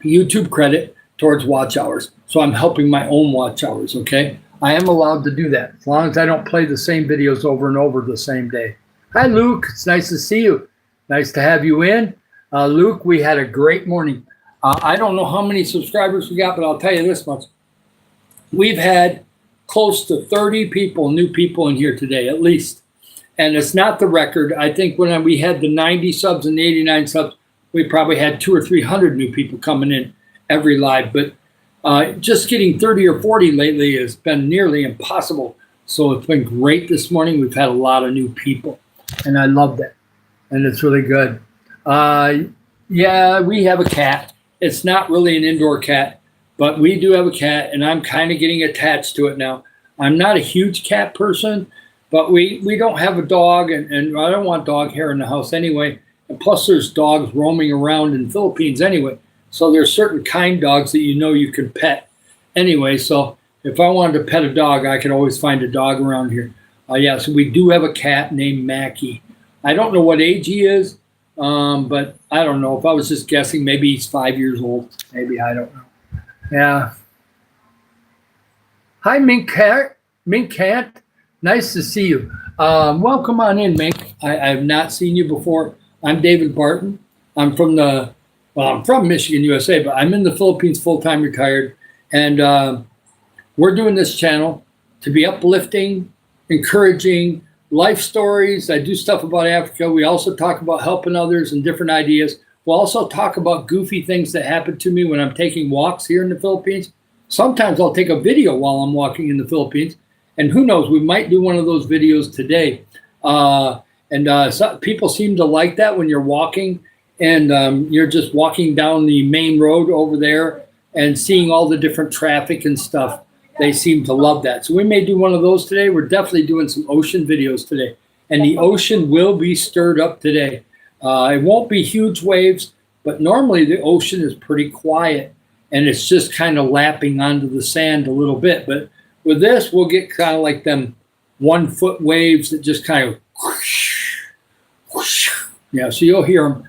A: YouTube credit towards watch hours. So I'm helping my own watch hours, okay? I am allowed to do that as long as I don't play the same videos over and over the same day. Hi, Luke. It's nice to see you. Nice to have you in. Luke, we had a great morning. I don't know how many subscribers we got, but I'll tell you this much. We've had close to 30 people, new people in here today, at least. And it's not the record. I think when we had the 90 subs and the 89 subs, we probably had 200 or 300 new people coming in every live. But just getting 30 or 40 lately has been nearly impossible. So it's been great this morning. We've had a lot of new people, and I love that. And it's really good. Yeah, we have a cat. It's not really an indoor cat, but we do have a cat, and I'm kind of getting attached to it now. I'm not a huge cat person, but we don't have a dog, and I don't want dog hair in the house anyway. And plus, there's dogs roaming around in the Philippines anyway. So there's certain kind dogs that you can pet anyway. So if I wanted to pet a dog, I could always find a dog around here. Yeah, so we do have a cat named Mackie. I don't know what age he is, but I don't know. If I was just guessing, maybe he's 5 years old. Maybe, I don't know. Yeah. Hi, Mink Cat. Nice to see you. Welcome on in, Mink. I have not seen you before. I'm David Barton. I'm from Michigan, USA, but I'm in the Philippines full-time retired. And we're doing this channel to be uplifting, encouraging, life stories. I do stuff about Africa. We also talk about helping others and different ideas. We'll also talk about goofy things that happen to me when I'm taking walks here in the Philippines. Sometimes I'll take a video while I'm walking in the Philippines. And who knows, we might do one of those videos today. People seem to like that when you're walking and you're just walking down the main road over there and seeing all the different traffic and stuff. They seem to love that. So we may do one of those today. We're definitely doing some ocean videos today. And the ocean will be stirred up today. It won't be huge waves, but normally the ocean is pretty quiet. And it's just kind of lapping onto the sand a little bit. But with this, we'll get kind of like them 1 foot waves that just kind of whoosh, whoosh. Yeah, so you'll hear them.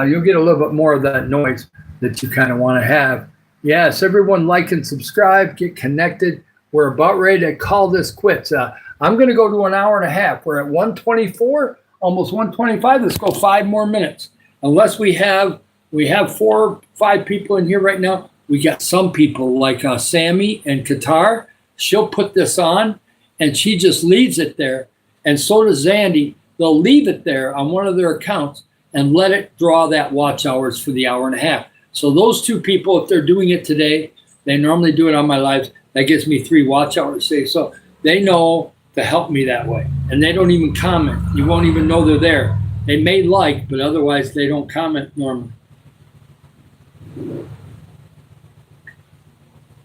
A: You'll get a little bit more of that noise that you kind of want to have. Yes, everyone like and subscribe, get connected. We're about ready to call this quits. I'm going to go to an hour and a half. We're at 124, almost 125. Let's go 5 more minutes. Unless we have 4 or 5 people in here right now. We got some people like Sammy and Qatar. She'll put this on, and she just leaves it there. and so does Zandy. They'll leave it there on one of their accounts and let it draw that watch hours for the hour and a half. So those two people, if they're doing it today, they normally do it on my lives. That gives me 3 watch hours saved. So they know to help me that way. And they don't even comment. You won't even know they're there. They may like, but otherwise they don't comment normally.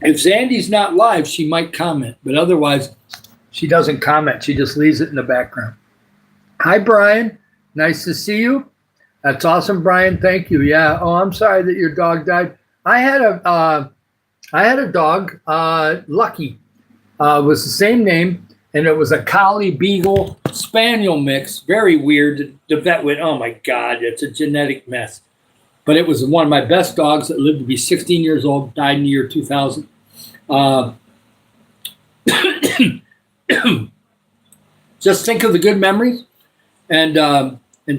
A: If Zandy's not live, she might comment, but otherwise she doesn't comment. She just leaves it in the background. Hi, Brian. Nice to see you. That's awesome, Brian. Thank you. Yeah. Oh, I'm sorry that your dog died. I had a dog, Lucky. Was the same name, and it was a Collie Beagle Spaniel mix. Very weird. The vet went, oh my God, it's a genetic mess. But it was one of my best dogs that lived to be 16 years old, died in the year 2000. Just think of the good memories and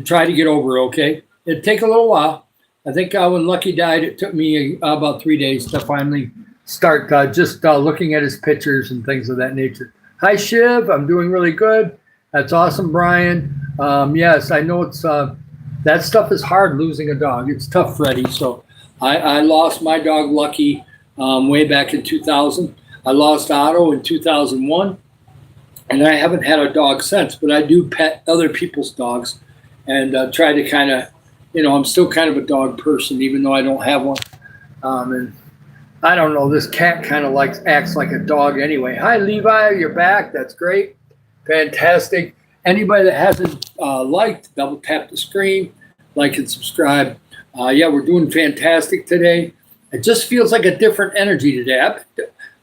A: try to get over it, okay? It'd take a little while. I think when Lucky died, it took me about 3 days to finally start just looking at his pictures and things of that nature. Hi, Shiv. I'm doing really good. That's awesome, Brian. Yes, I know it's that stuff is hard, losing a dog. It's tough, Freddie. So I lost my dog, Lucky, way back in 2000. I lost Otto in 2001. And I haven't had a dog since, but I do pet other people's dogs and try to kind of, I'm still kind of a dog person, even though I don't have one. And I don't know, this cat kind of acts like a dog anyway. Hi, Levi, you're back. That's great. Fantastic. Anybody that hasn't liked, double tap the screen, like and subscribe. Yeah, we're doing fantastic today. It just feels like a different energy today.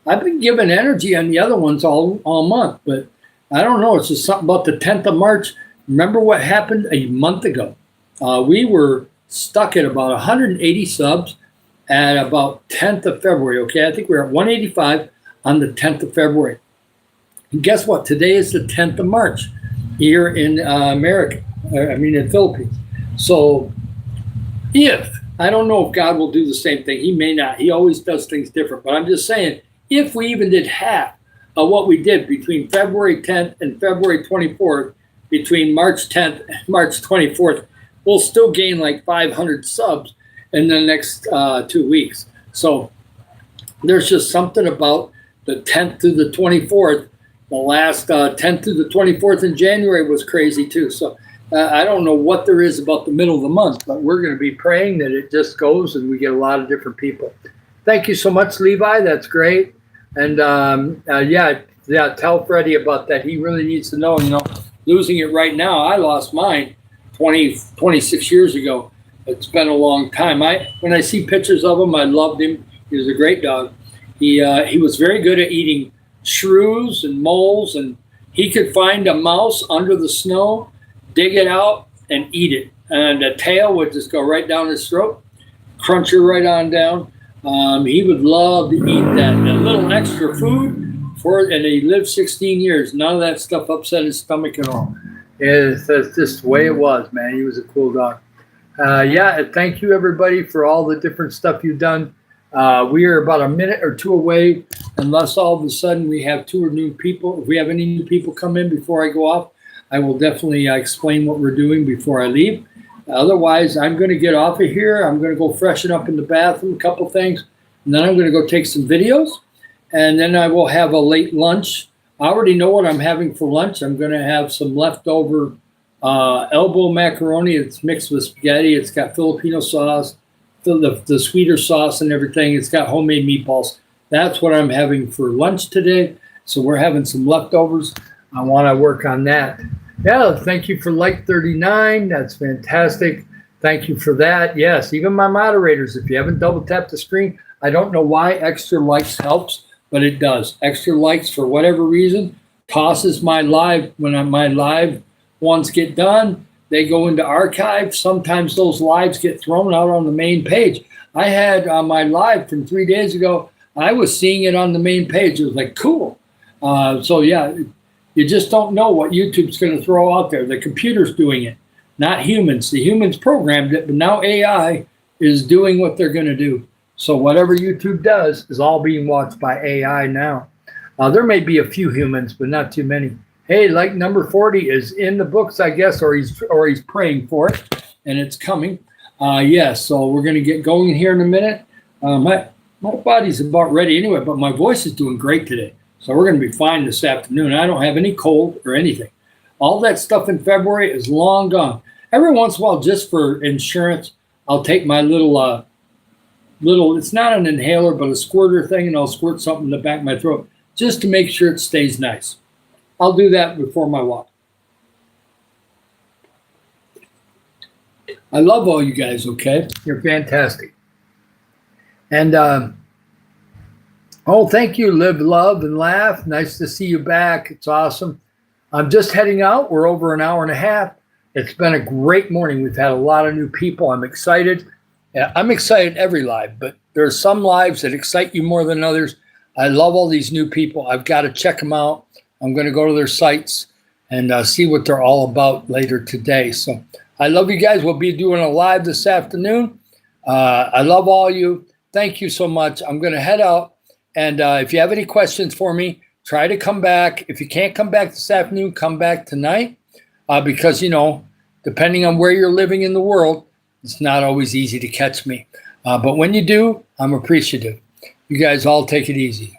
A: I've been giving energy on the other ones all month, but I don't know. It's just something about the 10th of March. Remember what happened a month ago? We were stuck at about 180 subs at about 10th of February, okay? I think we're at 185 on the 10th of February. And guess what? Today is the 10th of March here in in Philippines. So I don't know if God will do the same thing. He may not. He always does things different. But I'm just saying, if we even did half of what we did between February 10th and February 24th, between March 10th and March 24th, we'll still gain like 500 subs in the next 2 weeks. So there's just something about the 10th to the 24th. The last 10th to the 24th in January was crazy too. So I don't know what there is about the middle of the month, but we're going to be praying that it just goes and we get a lot of different people. Thank you so much, Levi. That's great. And tell Freddie about that. He really needs to know, losing it right now. I lost mine 26 years ago. It's been a long time. When I see pictures of him, I loved him. He was a great dog. He was very good at eating shrews and moles, and he could find a mouse under the snow, dig it out, and eat it. And the tail would just go right down his throat, crunch her right on down. He would love to eat that little extra food and he lived 16 years. None of that stuff upset his stomach at all. It's just the way it was, man. He was a cool dog. Thank you, everybody, for all the different stuff you've done. We are about a minute or two away, unless all of a sudden we have 2 new people. If we have any new people come in before I go off, I will definitely explain what we're doing before I leave. Otherwise, I'm going to get off of here. I'm going to go freshen up in the bathroom, a couple things, and then I'm going to go take some videos, and then I will have a late lunch. I already know what I'm having for lunch. I'm going to have some leftover elbow macaroni. It's mixed with spaghetti. It's got Filipino sauce, the sweeter sauce and everything. It's got homemade meatballs. That's what I'm having for lunch today. So we're having some leftovers. I want to work on that. Yeah, thank you for like 39. That's fantastic. Thank you for that. Yes, even my moderators, if you haven't double tapped the screen, I don't know why extra likes helps, but it does. Extra likes, for whatever reason, tosses my live. When my live ones get done, they go into archive. Sometimes those lives get thrown out on the main page. I had my live from 3 days ago. I was seeing it on the main page. It was like, cool. You just don't know what YouTube's going to throw out there. The computer's doing it, not humans. The humans programmed it, but now AI is doing what they're going to do. So whatever YouTube does is all being watched by AI now. There may be a few humans, but not too many. Hey, like number 40 is in the books, I guess, or he's praying for it, and it's coming. Yes, so we're going to get going here in a minute. My body's about ready anyway, but my voice is doing great today. So we're going to be fine this afternoon. I don't have any cold or anything. All that stuff in February is long gone. Every once in a while, just for insurance, I'll take my little, it's not an inhaler, but a squirter thing, and I'll squirt something in the back of my throat just to make sure it stays nice. I'll do that before my walk. I love all you guys, okay? You're fantastic. And, thank you. Live, love, and laugh. Nice to see you back. It's awesome. I'm just heading out. We're over an hour and a half. It's been a great morning. We've had a lot of new people. I'm excited. I'm excited every live, but there are some lives that excite you more than others. I love all these new people. I've got to check them out. I'm going to go to their sites and see what they're all about later today. So I love you guys. We'll be doing a live this afternoon. I love all you. Thank you so much. I'm going to head out. And if you have any questions for me, try to come back. If you can't come back this afternoon, come back tonight. Because, depending on where you're living in the world, it's not always easy to catch me. But when you do, I'm appreciative. You guys all take it easy.